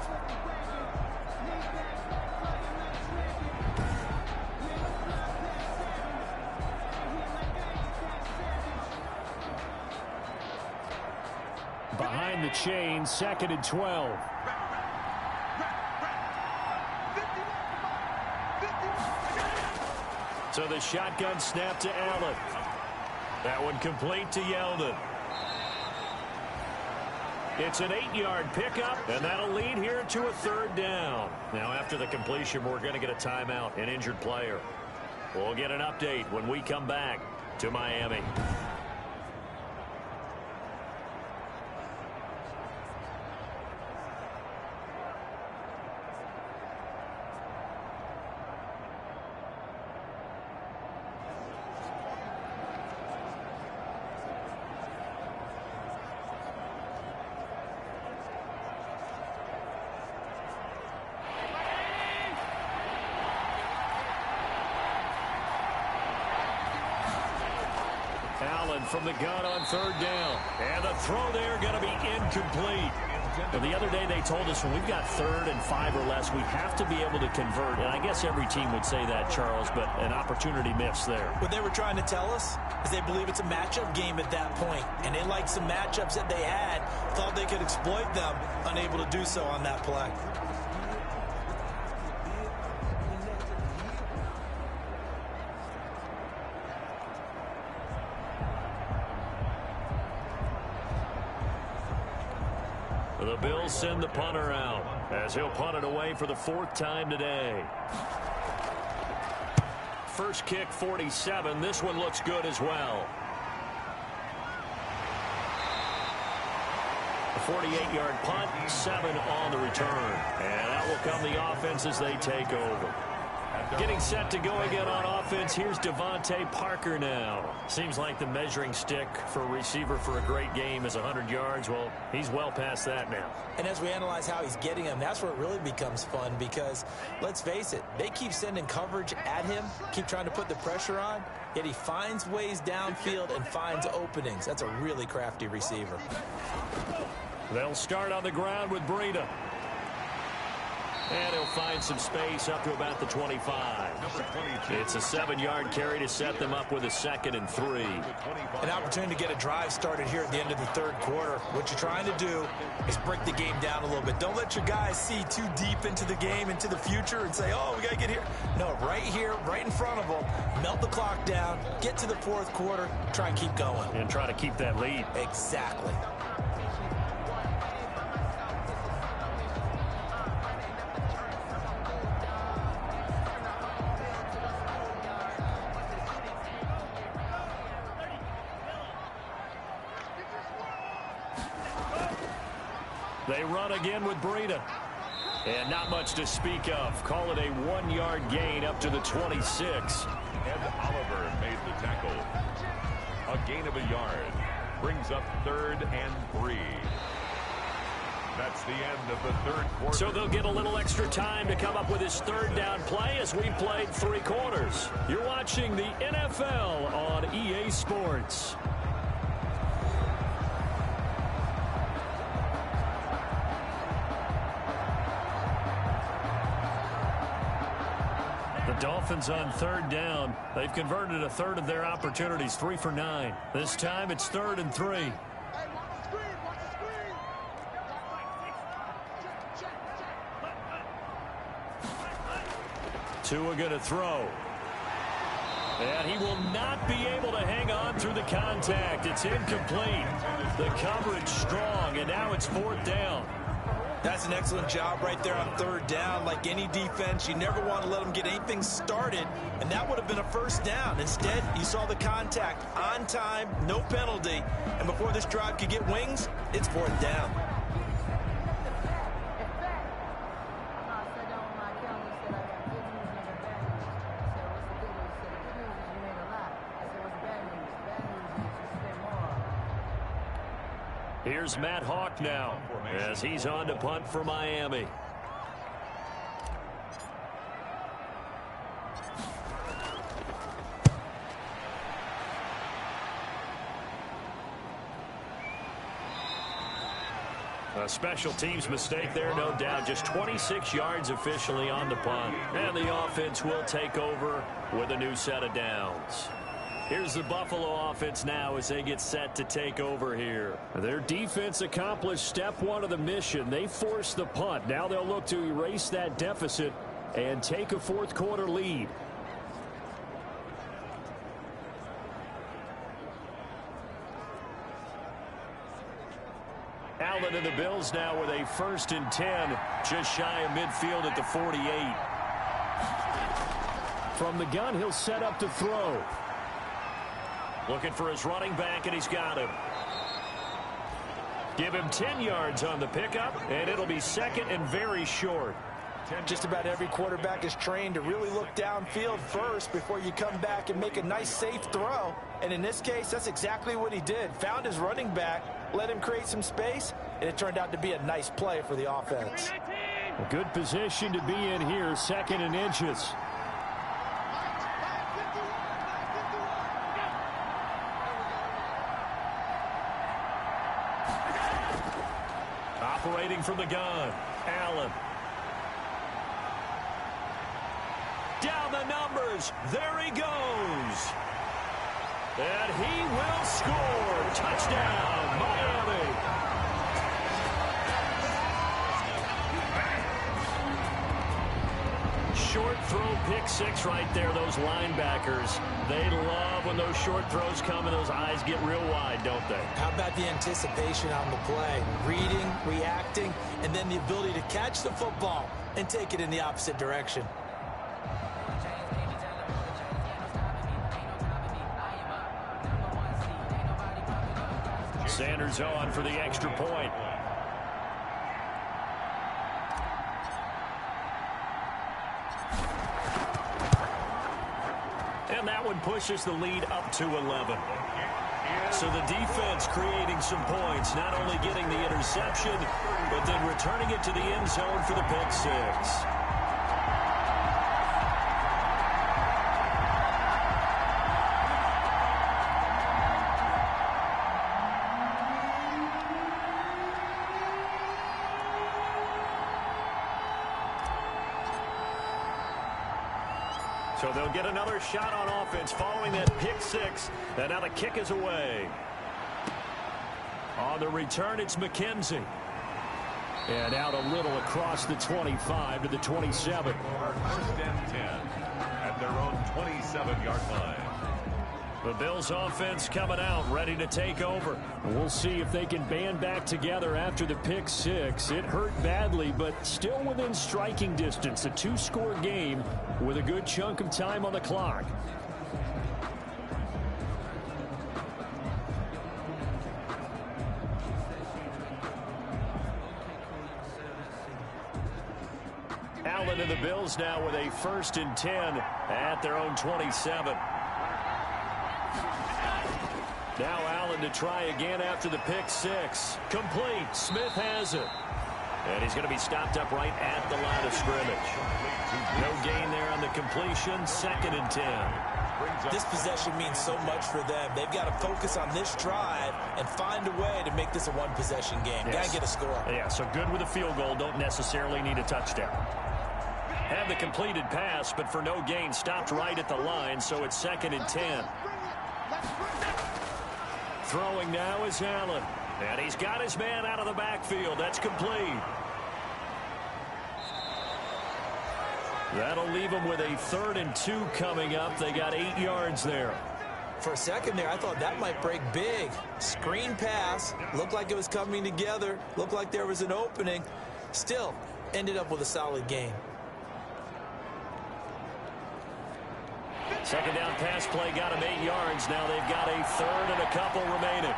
Behind the chain, 2nd and 12. So the shotgun snap to Allen. That one complete to Yeldon. It's an 8-yard pickup, and that'll lead here to a 3rd down. Now, after the completion, we're going to get a timeout, an injured player. We'll get an update when we come back to Miami. Allen from the gun on 3rd down. And the throw there going to be incomplete. Well, the other day they told us when we've got 3rd and 5 or less, we have to be able to convert. And I guess every team would say that, Charles, but an opportunity missed there. What they were trying to tell us is they believe it's a matchup game at that point, and they liked some matchups that they had, thought they could exploit them, unable to do so on that play. The Bills send the punter out as he'll punt it away for the 4th time today. First kick, 47. This one looks good as well. A 48-yard punt, 7 on the return. And that will come the offense as they take over. Getting set to go again on offense. Here's Devontae Parker now. Seems like the measuring stick for a receiver for a great game is 100 yards. Well, he's well past that now. And as we analyze how he's getting them, that's where it really becomes fun because, let's face it, they keep sending coverage at him, keep trying to put the pressure on, yet he finds ways downfield and finds openings. That's a really crafty receiver. They'll start on the ground with Breida. And he'll find some space up to about the 25. It's a 7-yard carry to set them up with a 2nd and 3. An opportunity to get a drive started here at the end of the 3rd quarter. What you're trying to do is break the game down a little bit. Don't let your guys see too deep into the game, into the future, and say, oh, we got to get here. No, right here, right in front of them, melt the clock down, get to the 4th quarter, try and keep going. And try to keep that lead. Exactly. They run again with Breida. And not much to speak of. Call it a 1-yard gain up to the 26. Ed Oliver made the tackle. A gain of a yard. Brings up 3rd and 3. That's the end of the 3rd quarter. So they'll get a little extra time to come up with his 3rd down play as we played 3 quarters. You're watching the NFL on EA Sports. Dolphins on 3rd down. They've converted a 1/3 of their opportunities, 3 for 9. This time it's 3rd and 3. Tua going to throw. And he will not be able to hang on through the contact. It's incomplete. The coverage strong, and now it's 4th down. That's an excellent job right there on 3rd down. Like any defense, you never want to let them get anything started, and that would have been a 1st down. Instead, you saw the contact on time, no penalty, and before this drive could get wings, it's 4th down. Here's Matt Hawk now as he's on to punt for Miami. A special teams mistake there, no doubt. Just 26 yards officially on the punt. And the offense will take over with a new set of downs. Here's the Buffalo offense now as they get set to take over here. Their defense accomplished step 1 of the mission. They forced the punt. Now they'll look to erase that deficit and take a 4th quarter lead. Allen and the Bills now with a 1st and 10, just shy of midfield at the 48. From the gun, he'll set up to throw. Looking for his running back, and he's got him. Give him 10 yards on the pickup, and it'll be 2nd and very short. Just about every quarterback is trained to really look downfield first before you come back and make a nice, safe throw. And in this case, that's exactly what he did. Found his running back, let him create some space, and it turned out to be a nice play for the offense. A good position to be in here, 2nd and inches. Throwing from the gun, Allen. Down the numbers. There he goes. And he will score. Touchdown, Miami. Short throw pick six right there. Those linebackers, they love when those short throws come and those eyes get real wide, don't they? How about the anticipation on the play? Reading, reacting, and then the ability to catch the football and take it in the opposite direction. Sanders on for the extra point. And that one pushes the lead up to 11. So the defense creating some points, not only getting the interception, but then returning it to the end zone for the pick six. So they'll get another shot on offense following that pick six. And now the kick is away. On the return, it's McKenzie. And out a little across the 25 to the 27. First and 10 at their own 27-yard line. The Bills offense coming out, ready to take over. We'll see if they can band back together after the pick six. It hurt badly, but still within striking distance. A two-score game with a good chunk of time on the clock. Allen and the Bills now with a 1st and 10 at their own 27. Now Allen to try again after the pick six. Complete. Smith has it. And he's going to be stopped up right at the line of scrimmage. No gain there on the completion. 2nd and 10. This possession means so much for them. They've got to focus on this drive and find a way to make this a one-possession game. Yes. Got to get a score. Yeah, so good with a field goal. Don't necessarily need a touchdown. Have the completed pass, but for no gain, stopped right at the line, so it's 2nd and 10. Throwing now is Allen. And he's got his man out of the backfield. That's complete. That'll leave him with a 3rd and 2 coming up. They got 8 yards there. For a second there, I thought that might break big. Screen pass. Looked like it was coming together. Looked like there was an opening. Still, ended up with a solid game. 2nd down pass play got him 8 yards. Now they've got a 3rd and a couple remaining.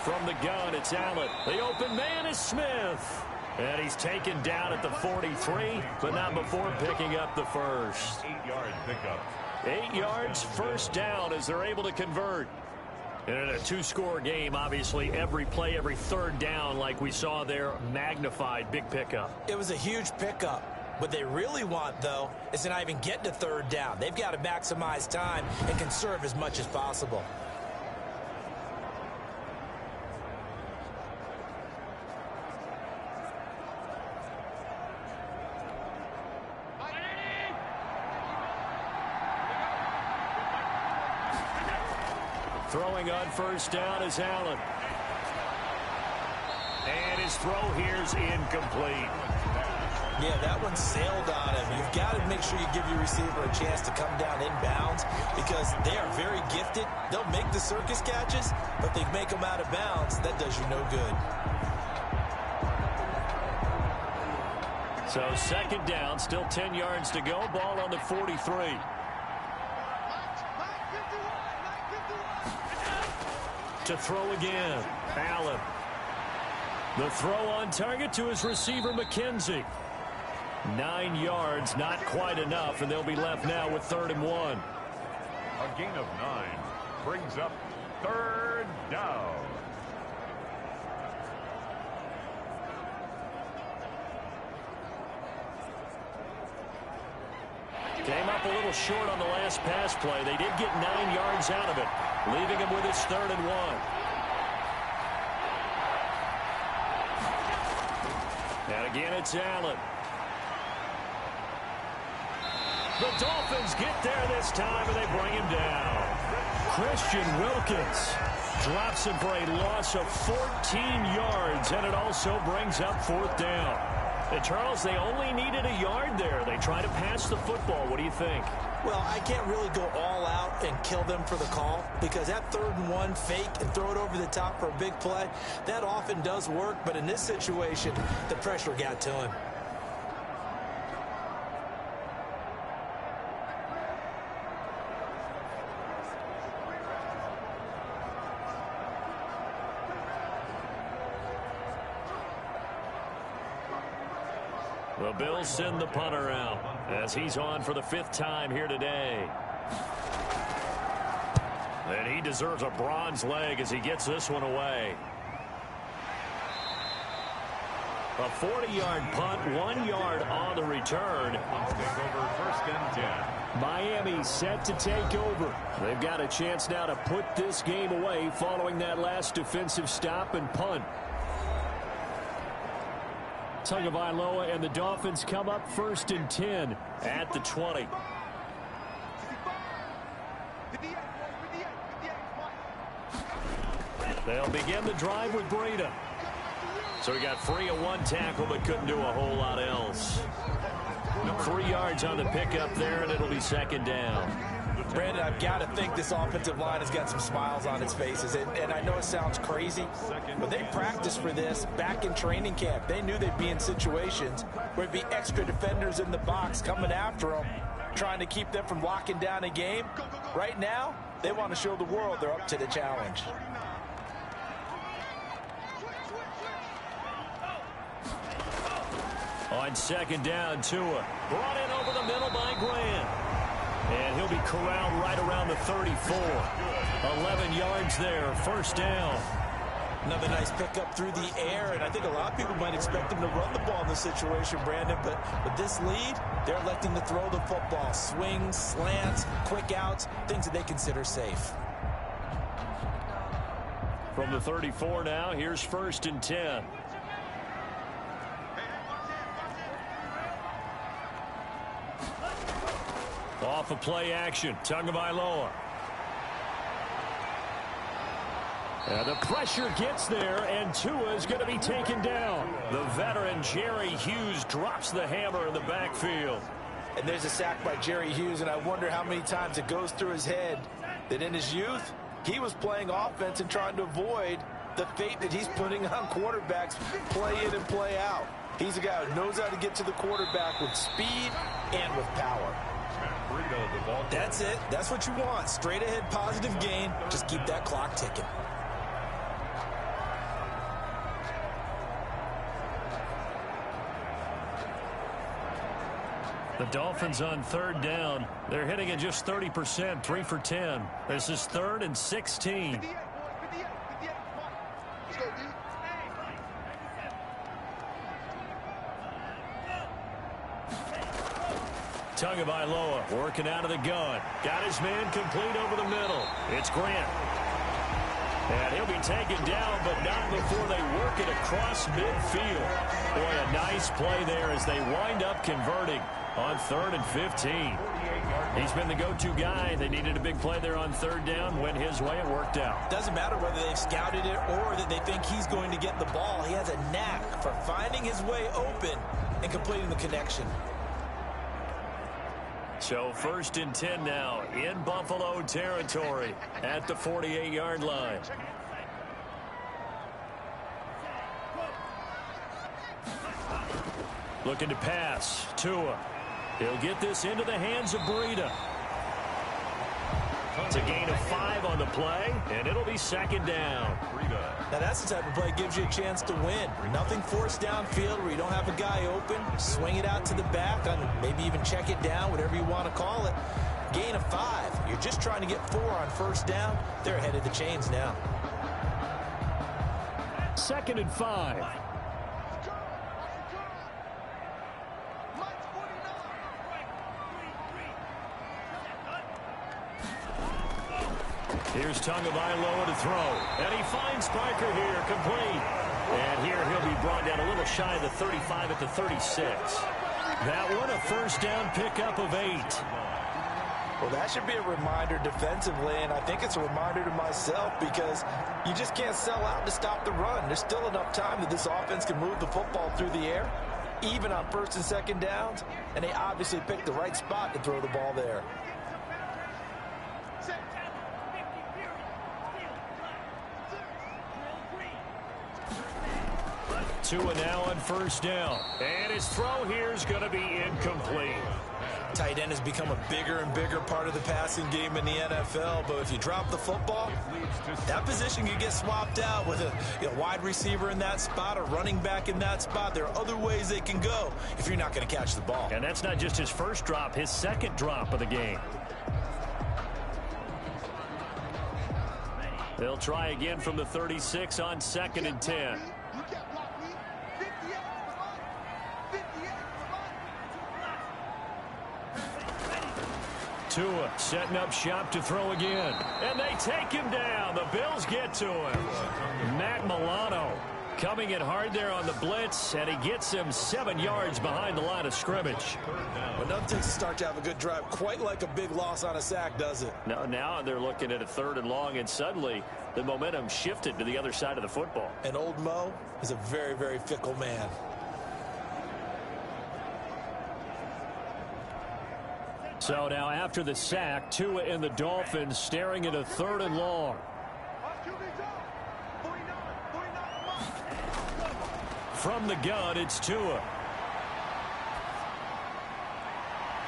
From the gun, it's Allen. The open man is Smith. And he's taken down at the 43, but not before picking up the first. 8-yard pickup. 8 yards, 1st down as they're able to convert. And in a two-score game, obviously, every play, every 3rd down, like we saw there, magnified, big pickup. It was a huge pickup. What they really want, though, is to not even get to 3rd down. They've got to maximize time and conserve as much as possible. Throwing on 1st down is Allen. And his throw here's incomplete. Yeah, that one sailed on him. You've got to make sure you give your receiver a chance to come down inbounds because they are very gifted. They'll make the circus catches, but if they make them out of bounds, that does you no good. So 2nd down, still 10 yards to go. Ball on the 43. To throw again, Allen. The throw on target to his receiver, McKenzie. 9 yards, not quite enough, and they'll be left now with 3rd and 1. A gain of 9 brings up 3rd down. Came up a little short on the last pass play. They did get 9 yards out of it, leaving him with his 3rd and 1. Again, it's Allen. The Dolphins get there this time, and they bring him down. Christian Wilkins drops him for a loss of 14 yards, and it also brings up 4th down. And Charles, they only needed a yard there. They try to pass the football. What do you think? Well, I can't really go all out and kill them for the call because that 3rd and 1 fake and throw it over the top for a big play, that often does work. But in this situation, the pressure got to him. The Bills send the punter out as he's on for the 5th time here today. And he deserves a bronze leg as he gets this one away. A 40-yard punt, 1 yard on the return. Take over 1st and 10. Miami set to take over. They've got a chance now to put this game away following that last defensive stop and punt. Tagovailoa and the Dolphins come up 1st and 10 at the 20. They'll begin the drive with Breida. So he got free of 1 tackle but couldn't do a whole lot else. 3 yards on the pickup there, and it'll be 2nd down. Brandon, I've got to think this offensive line has got some smiles on its faces. And I know it sounds crazy, but they practiced for this back in training camp. They knew they'd be in situations where there'd be extra defenders in the box coming after them, trying to keep them from locking down a game. Right now, they want to show the world they're up to the challenge. On 2nd down, Tua brought in over the middle by Grant. And he'll be corralled right around the 34. 11 yards there, 1st down. Another nice pickup through the air, and I think a lot of people might expect him to run the ball in this situation, Brandon, but with this lead, they're electing to throw the football. Swings, slants, quick outs, things that they consider safe. From the 34 now, here's 1st and 10. Off of play action, Tagovailoa. And the pressure gets there, and Tua is going to be taken down. The veteran Jerry Hughes drops the hammer in the backfield. And there's a sack by Jerry Hughes, and I wonder how many times it goes through his head that in his youth, he was playing offense and trying to avoid the fate that he's putting on quarterbacks play in and play out. He's a guy who knows how to get to the quarterback with speed and with power. That's it. That's what you want. Straight ahead positive gain. Just keep that clock ticking. The Dolphins on 3rd down. They're hitting at just 30%, 3 for 10. This is 3rd and 16. Tagovailoa working out of the gun. Got his man complete over the middle. It's Grant. And he'll be taken down, but not before they work it across midfield. Boy, a nice play there as they wind up converting on 3rd and 15. He's been the go-to guy. They needed a big play there on 3rd down. Went his way. It worked out. Doesn't matter whether they've scouted it or that they think he's going to get the ball. He has a knack for finding his way open and completing the connection. So 1st and 10 now in Buffalo territory at the 48-yard line. Looking to pass. Tua. He'll get this into the hands of Breida. It's a gain of 5 on the play, and it'll be 2nd down. Now that's the type of play that gives you a chance to win. Nothing forced downfield where you don't have a guy open. Swing it out to the back, and maybe even check it down, whatever you want to call it. Gain of 5. You're just trying to get 4 on 1st down. They're ahead of the chains now. 2nd and 5. Here's Tagovailoa to throw. And he finds Parker here, complete. And here he'll be brought down a little shy of the 35 at the 36. That one a first down pickup of 8. Well, that should be a reminder defensively, and I think it's a reminder to myself because you just can't sell out to stop the run. There's still enough time that this offense can move the football through the air, even on first and second downs, and they obviously picked the right spot to throw the ball there. Tua now on first down. And his throw here is going to be incomplete. Tight end has become a bigger and bigger part of the passing game in the NFL, but if you drop the football, that position can get swapped out with a wide receiver in that spot, a running back in that spot. There are other ways they can go if you're not going to catch the ball. And that's not just his first drop, his second drop of the game. They'll try again from the 36 on 2nd and 10. Tua setting up shop to throw again. And they take him down. The Bills get to him. Matt Milano coming in hard there on the blitz, and he gets him 7 yards behind the line of scrimmage. But nothing takes a start to have a good drive quite like a big loss on a sack, does it? No, now they're looking at a 3rd and long, and suddenly the momentum shifted to the other side of the football. And old Mo is a very, very fickle man. So now after the sack, Tua and the Dolphins staring at a 3rd and long. From the gun, it's Tua.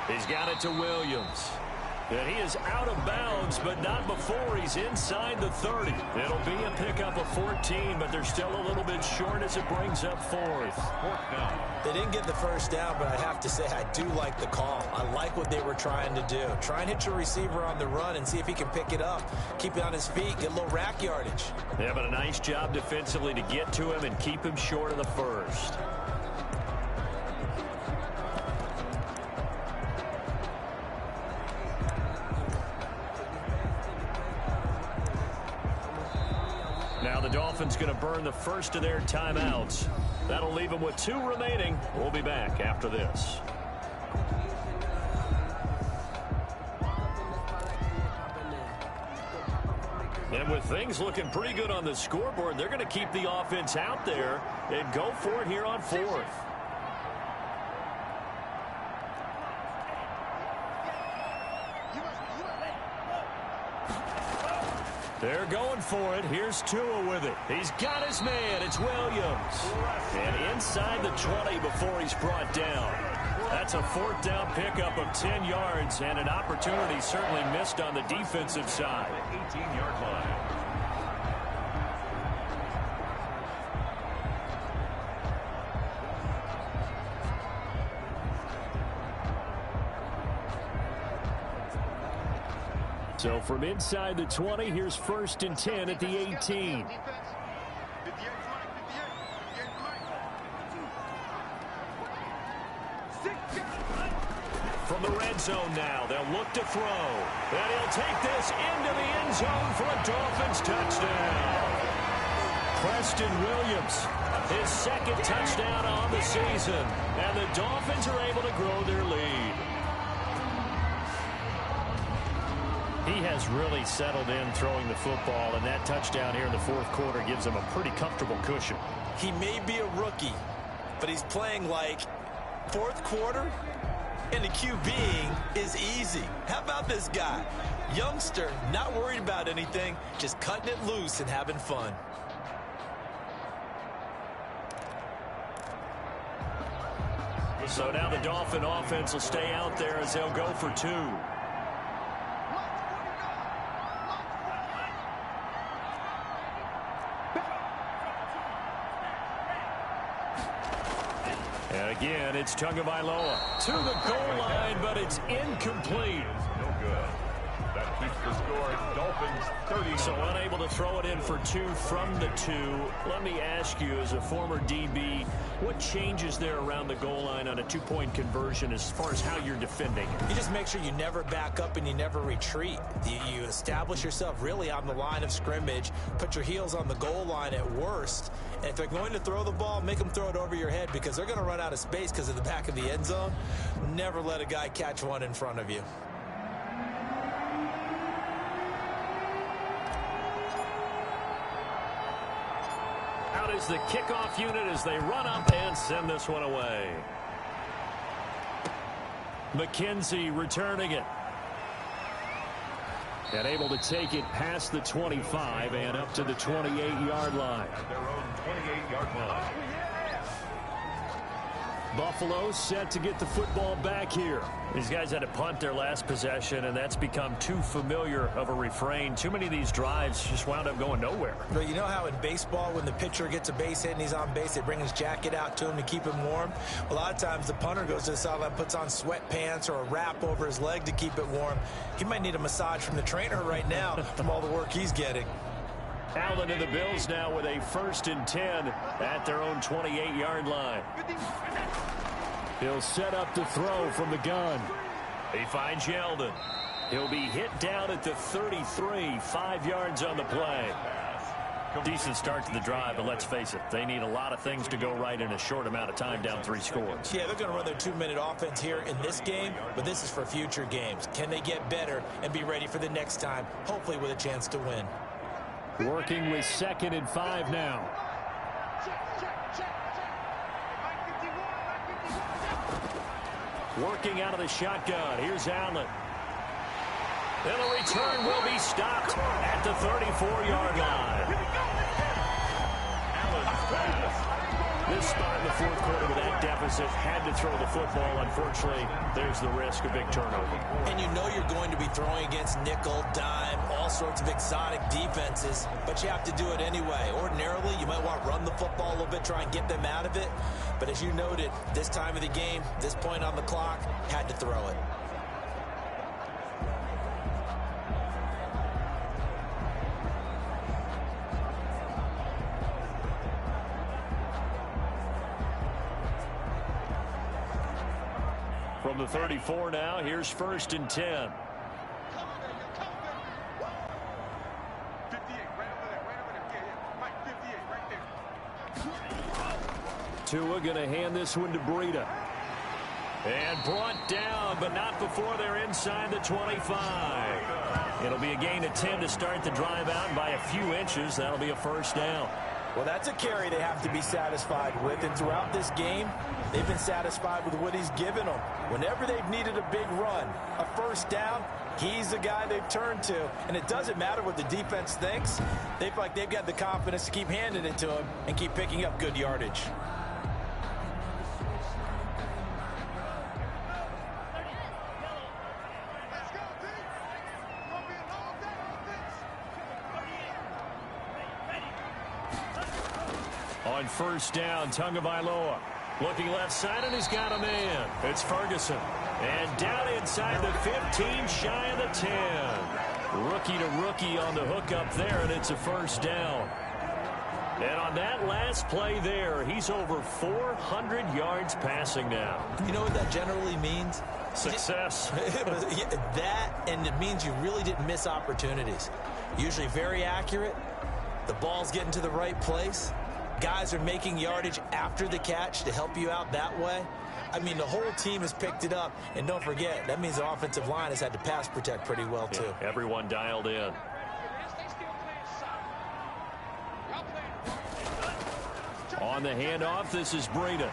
He's got it to Williams. And he is out of bounds, but not before he's inside the 30. It'll be a pickup of 14, but they're still a little bit short as it brings up 4th. They didn't get the first down, but I have to say I do like the call. I like what they were trying to do. Try and hit your receiver on the run and see if he can pick it up. Keep it on his feet, get a little rack yardage. Yeah, but a nice job defensively to get to him and keep him short of the first. Now the Dolphins going to burn the first of their timeouts. That'll leave them with 2 remaining. We'll be back after this. And with things looking pretty good on the scoreboard, they're going to keep the offense out there and go for it here on 4th. They're going for it. Here's Tua with it. He's got his man. It's Williams. And inside the 20 before he's brought down. That's a 4th down pickup of 10 yards and an opportunity certainly missed on the defensive side. 18-yard line. So from inside the 20, here's 1st and 10 at the 18. From the red zone now, they'll look to throw. And he'll take this into the end zone for a Dolphins touchdown. Preston Williams, his 2nd touchdown on the season. And the Dolphins are able to grow their lead. He has really settled in throwing the football, and that touchdown here in the 4th quarter gives him a pretty comfortable cushion. He may be a rookie, but he's playing like 4th quarter, and the QBing is easy. How about this guy? Youngster, not worried about anything, just cutting it loose and having fun. So now the Dolphin offense will stay out there as they'll go for 2. And again, it's Tagovailoa to the goal line, but it's incomplete. No good. That keeps the score. Dolphins 30. So unable to throw it in for 2 from the 2. Let me ask you, as a former DB, what changes there around the goal line on a 2-point conversion as far as how you're defending? You just make sure you never back up and you never retreat. You establish yourself really on the line of scrimmage, put your heels on the goal line at worst, and if they're going to throw the ball, make them throw it over your head because they're going to run out of space because of the back of the end zone. Never let a guy catch one in front of you. Out is the kickoff unit as they run up and send this one away. McKenzie returning it. And able to take it past the 25 and up to the 28-yard line. At their own 28-yard line. Buffalo set to get the football back here. These guys had to punt their last possession, and that's become too familiar of a refrain. Too many of these drives just wound up going nowhere. But you know how in baseball, when the pitcher gets a base hit and he's on base, they bring his jacket out to him to keep him warm? A lot of times the punter goes to the sideline, puts on sweatpants or a wrap over his leg to keep it warm. He might need a massage from the trainer right now from all the work he's getting. Allen and the Bills now with a 1st and 10 at their own 28-yard line. He'll set up the throw from the gun. He finds Yeldon. He'll be hit down at the 33, 5 yards on the play. Decent start to the drive, but let's face it, they need a lot of things to go right in a short amount of time, down 3 scores. Yeah, they're going to run their 2-minute offense here in this game, but this is for future games. Can they get better and be ready for the next time, hopefully with a chance to win? Working with 2nd and 5 now. Working out of the shotgun. Here's Allen. And the return will be stopped at the 34-yard line. Allen's pass. This spot in the 4th quarter with that deficit, had to throw the football. Unfortunately, there's the risk of big turnover. And you know you're going to be throwing against nickel, dime, all sorts of exotic defenses, but you have to do it anyway. Ordinarily, you might want to run the football a little bit, try and get them out of it. But as you noted, this time of the game, this point on the clock, had to throw it. From the 34 now, here's 1st and 10. Tua going to hand this one to Breida. And brought down, but not before they're inside the 25. It'll be a gain of 10 to start the drive out by a few inches. That'll be a 1st down. Well, that's a carry they have to be satisfied with, and throughout this game, they've been satisfied with what he's given them. Whenever they've needed a big run, a 1st down, he's the guy they've turned to, and it doesn't matter what the defense thinks. They feel like they've got the confidence to keep handing it to him and keep picking up good yardage. On 1st down, Tagovailoa looking left side, and he's got a man. It's Ferguson. And down inside the 15, shy of the 10. Rookie to rookie on the hook up there, and it's a 1st down. And on that last play there, he's over 400 yards passing now. You know what that generally means? Success. That, and it means you really didn't miss opportunities. Usually very accurate. The ball's getting to the right place. Guys are making yardage after the catch to help you out that way. I mean, the whole team has picked it up. And don't forget, that means the offensive line has had to pass protect pretty well, too. Yeah, everyone dialed in. On the handoff, this is Breida.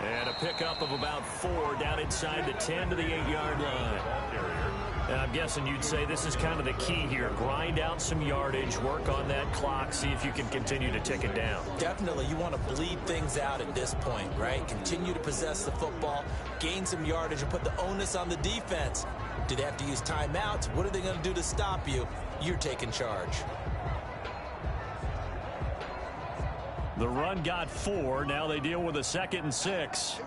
And a pickup of about 4 down inside the 10 to the 8-yard line. And I'm guessing you'd say this is kind of the key here. Grind out some yardage, work on that clock, see if you can continue to tick it down. Definitely, you want to bleed things out at this point, right? Continue to possess the football, gain some yardage, and put the onus on the defense. Do they have to use timeouts? What are they going to do to stop you? You're taking charge. The run got 4. Now they deal with a 2nd and 6.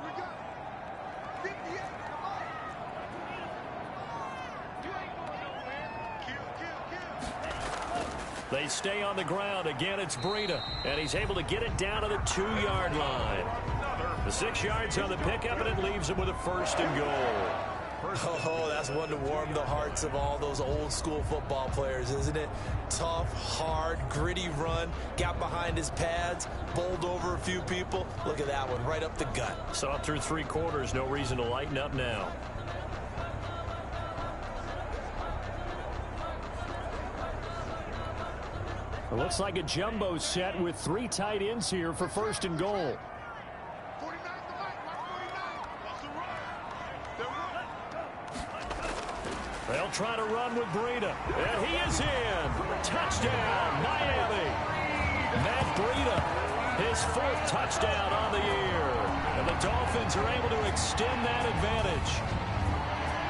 They stay on the ground. Again, it's Breida, and he's able to get it down to the 2-yard line. The 6 yards on the pickup, and it leaves him with a 1st and goal. Oh, that's one to warm the hearts of all those old school football players, isn't it? Tough, hard, gritty run, got behind his pads, bowled over a few people. Look at that one, right up the gut. Saw through 3 quarters, no reason to lighten up now. It looks like a jumbo set with 3 tight ends here for 1st and goal. 49 to Mike, 49. They'll try to run with Breida. And he is in. Touchdown, Miami. Matt Breida, his 4th touchdown on the year. And the Dolphins are able to extend that advantage.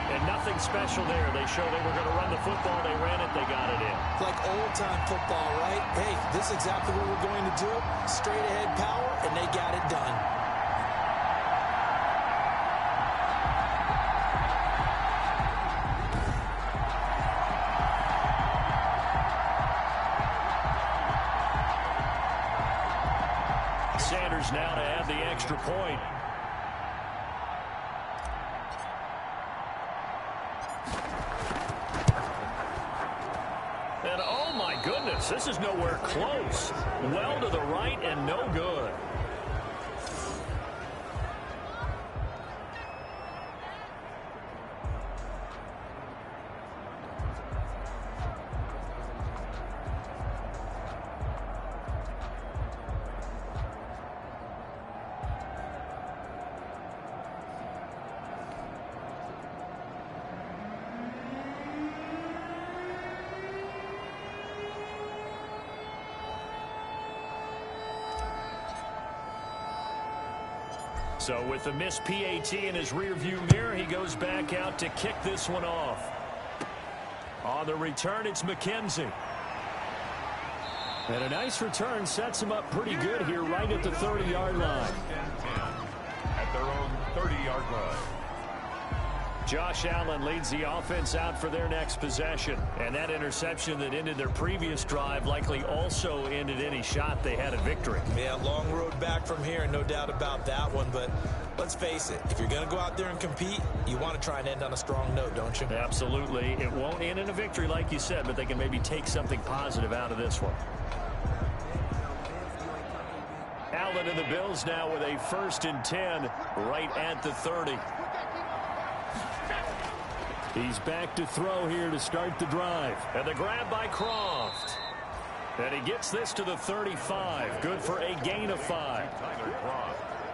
And nothing special there. They showed they were going to run the football. They ran it. They got it in. Like old-time football, right? Hey, this is exactly what we're going to do. Straight-ahead power, and they got it done. Sanders now to add the extra point. And oh my goodness, this is nowhere close. Well to the right and no good. So with the missed PAT in his rearview mirror, he goes back out to kick this one off. On the return, it's McKenzie. And a nice return sets him up pretty good here right at the 30-yard line. At their own 30-yard line. Josh Allen leads the offense out for their next possession. And that interception that ended their previous drive likely also ended any shot they had at victory. Yeah, long road back from here, no doubt about that one. But let's face it, if you're going to go out there and compete, you want to try and end on a strong note, don't you? Absolutely. It won't end in a victory like you said, but they can maybe take something positive out of this one. Allen and the Bills now with a 1st and 10 right at the 30. He's back to throw here to start the drive. And the grab by Croft. And he gets this to the 35. Good for a gain of 5.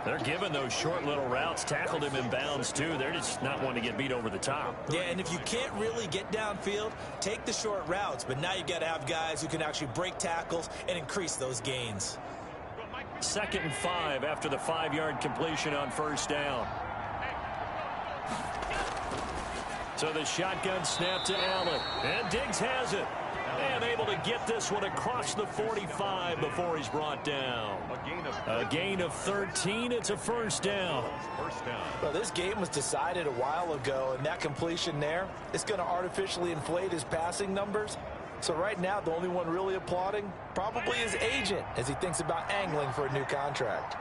They're giving those short little routes. Tackled him in bounds, too. They're just not wanting to get beat over the top. Yeah, and if you can't really get downfield, take the short routes. But now you got to have guys who can actually break tackles and increase those gains. 2nd and 5 after the 5-yard completion on 1st down. So the shotgun snap to Allen. And Diggs has it. And able to get this one across the 45 before he's brought down. A gain of 13. It's a 1st down. Well, this game was decided a while ago, and that completion there is going to artificially inflate his passing numbers. So right now, the only one really applauding probably his agent as he thinks about angling for a new contract.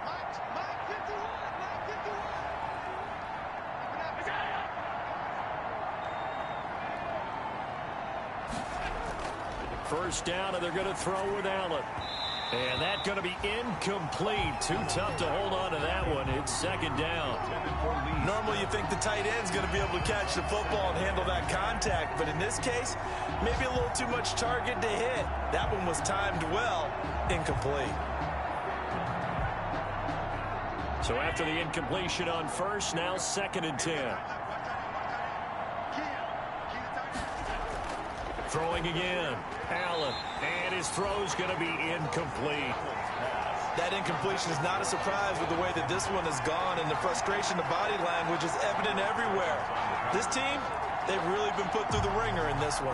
First down, and they're going to throw with Allen. And that's going to be incomplete. Too tough to hold on to that one. It's 2nd down. Normally you think the tight end's going to be able to catch the football and handle that contact, but in this case, maybe a little too much target to hit. That one was timed well. Incomplete. So after the incompletion on 1st, now 2nd and 10. Throwing again. Allen. And his throw's going to be incomplete. That incompletion is not a surprise with the way that this one has gone, and the frustration of body language is evident everywhere. This team, they've really been put through the ringer in this one.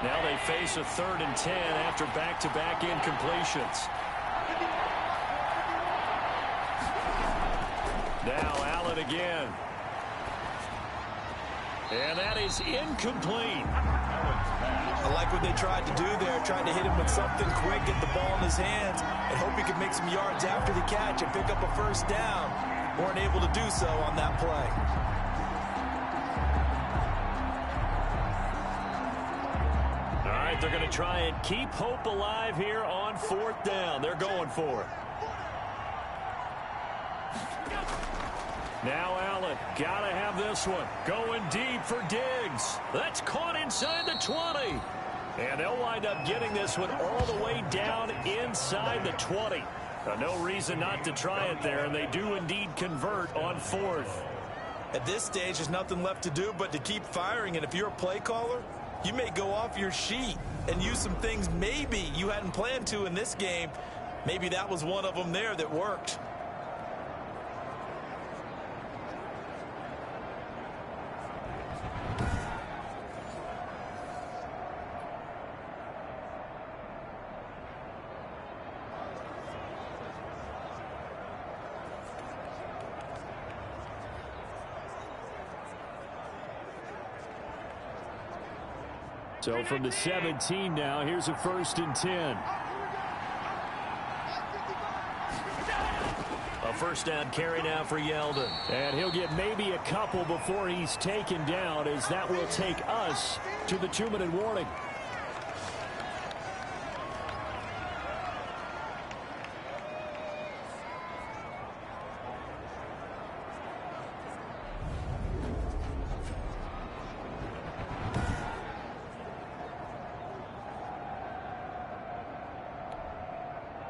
Now they face a 3rd and 10 after back-to-back incompletions. Now Allen again. And that is incomplete. I like what they tried to do there, tried to hit him with something quick, get the ball in his hands, and hope he could make some yards after the catch and pick up a first down. Weren't able to do so on that play. All right, they're going to try and keep hope alive here on 4th down. They're going for it. Now Allen, got to have this one. Going deep for Diggs. That's caught inside the 20. And they'll wind up getting this one all the way down inside the 20. No reason not to try it there, and they do indeed convert on 4th. At this stage, there's nothing left to do but to keep firing, and if you're a play caller, you may go off your sheet and use some things maybe you hadn't planned to in this game. Maybe that was one of them there that worked. So from the 17 now, here's a 1st and 10. A first down carry now for Yeldon. And he'll get maybe a couple before he's taken down, as that will take us to the 2-minute warning.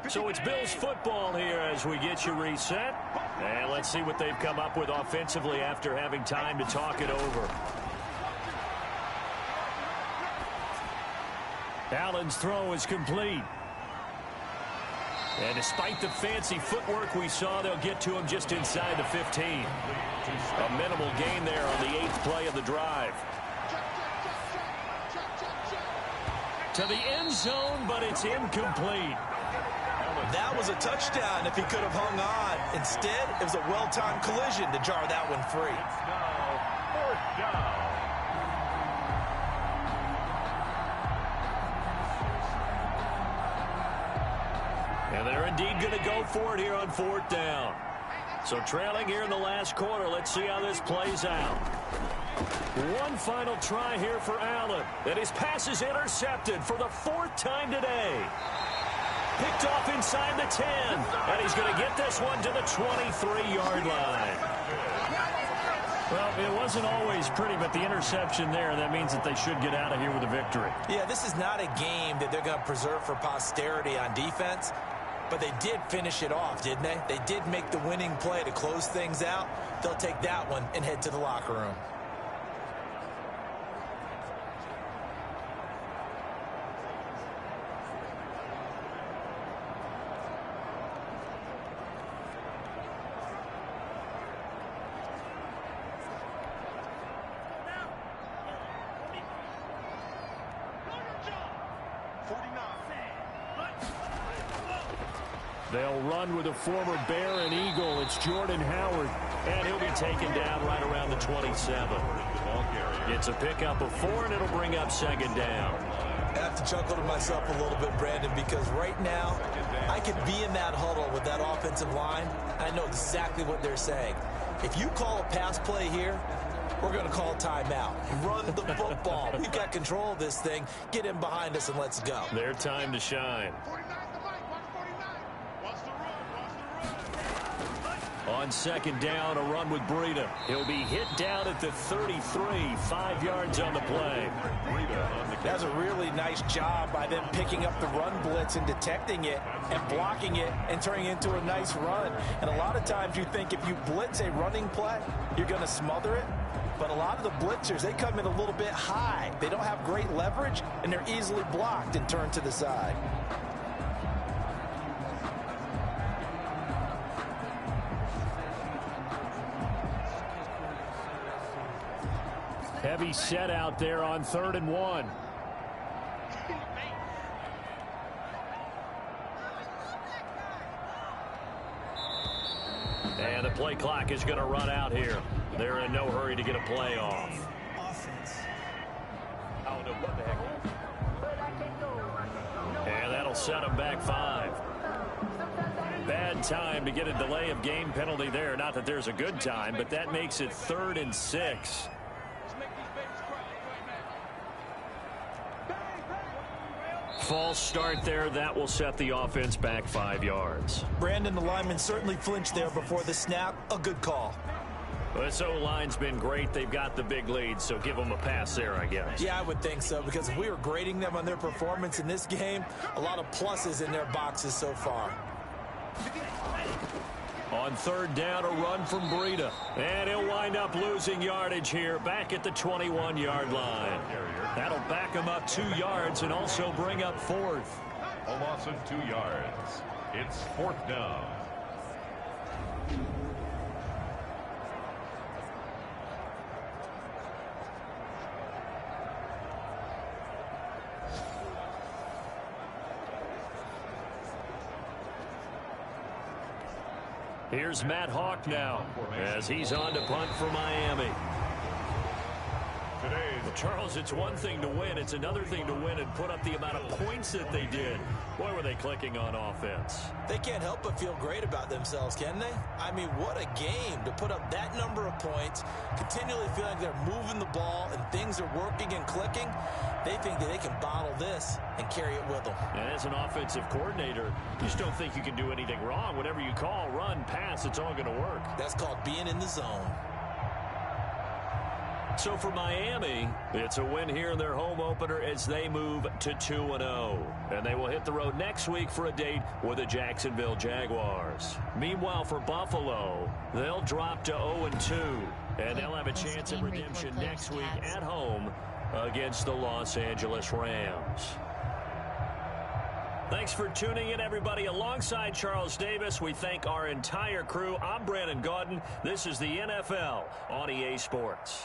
So it's Bills football here as we get you reset. And let's see what they've come up with offensively after having time to talk it over. Allen's throw is complete. And despite the fancy footwork we saw, they'll get to him just inside the 15. A minimal gain there on the 8th play of the drive. To the end zone, but it's incomplete. That was a touchdown if he could have hung on. Instead, it was a well-timed collision to jar that one free. Fourth down. And they're indeed going to go for it here on 4th down. So trailing here in the last quarter. Let's see how this plays out. One final try here for Allen. And his pass is intercepted for the 4th time today. Picked off inside the 10. And he's going to get this one to the 23-yard line. Well, it wasn't always pretty, but the interception there, that means that they should get out of here with a victory. Yeah, this is not a game that they're going to preserve for posterity on defense, but they did finish it off, didn't they? They did make the winning play to close things out. They'll take that one and head to the locker room. They'll run with a former Bear and Eagle. It's Jordan Howard, and he'll be taken down right around the 27. It's a pickup of 4, and it'll bring up 2nd down. I have to chuckle to myself a little bit, Brandon, because right now I could be in that huddle with that offensive line, and I know exactly what they're saying. If you call a pass play here, we're going to call timeout. Run the football. We've got control of this thing. Get in behind us and let's go. Their time to shine. On 2nd down, a run with Breida. He'll be hit down at the 33, 5 yards on the play. That's a really nice job by them picking up the run blitz and detecting it and blocking it and turning it into a nice run. And a lot of times you think if you blitz a running play, you're going to smother it. But a lot of the blitzers, they come in a little bit high. They don't have great leverage, and they're easily blocked and turned to the side. Heavy set out there on 3rd and 1. And the play clock is going to run out here. They're in no hurry to get a play off. set them back 5. Bad time to get a delay of game penalty there. Not that there's a good time, but that makes it 3rd and 6. False start there. That will set the offense back 5 yards. Brandon, the lineman certainly flinched there before the snap. A good call. Well, this O-line's been great. They've got the big lead, so give them a pass there, I guess. Yeah, I would think so, because if we were grading them on their performance in this game, a lot of pluses in their boxes so far. On 3rd down, a run from Breida. And he'll wind up losing yardage here, back at the 21-yard line. That'll back him up 2 yards and also bring up 4th. A loss of 2 yards. It's 4th down. Here's Matt Hawk now as he's on to punt for Miami. Well, Charles, it's one thing to win. It's another thing to win and put up the amount of points that they did. Boy, were they clicking on offense. They can't help but feel great about themselves, can they? I mean, what a game to put up that number of points, continually feel like they're moving the ball and things are working and clicking. They think that they can bottle this and carry it with them. And as an offensive coordinator, you just don't think you can do anything wrong. Whatever you call, run, pass, it's all going to work. That's called being in the zone. So for Miami, it's a win here in their home opener as they move to 2-0. And they will hit the road next week for a date with the Jacksonville Jaguars. Meanwhile, for Buffalo, they'll drop to 0-2. And they'll have a chance at redemption next week at home against the Los Angeles Rams. Thanks for tuning in, everybody. Alongside Charles Davis, we thank our entire crew. I'm Brandon Gaudin. This is the NFL on EA Sports.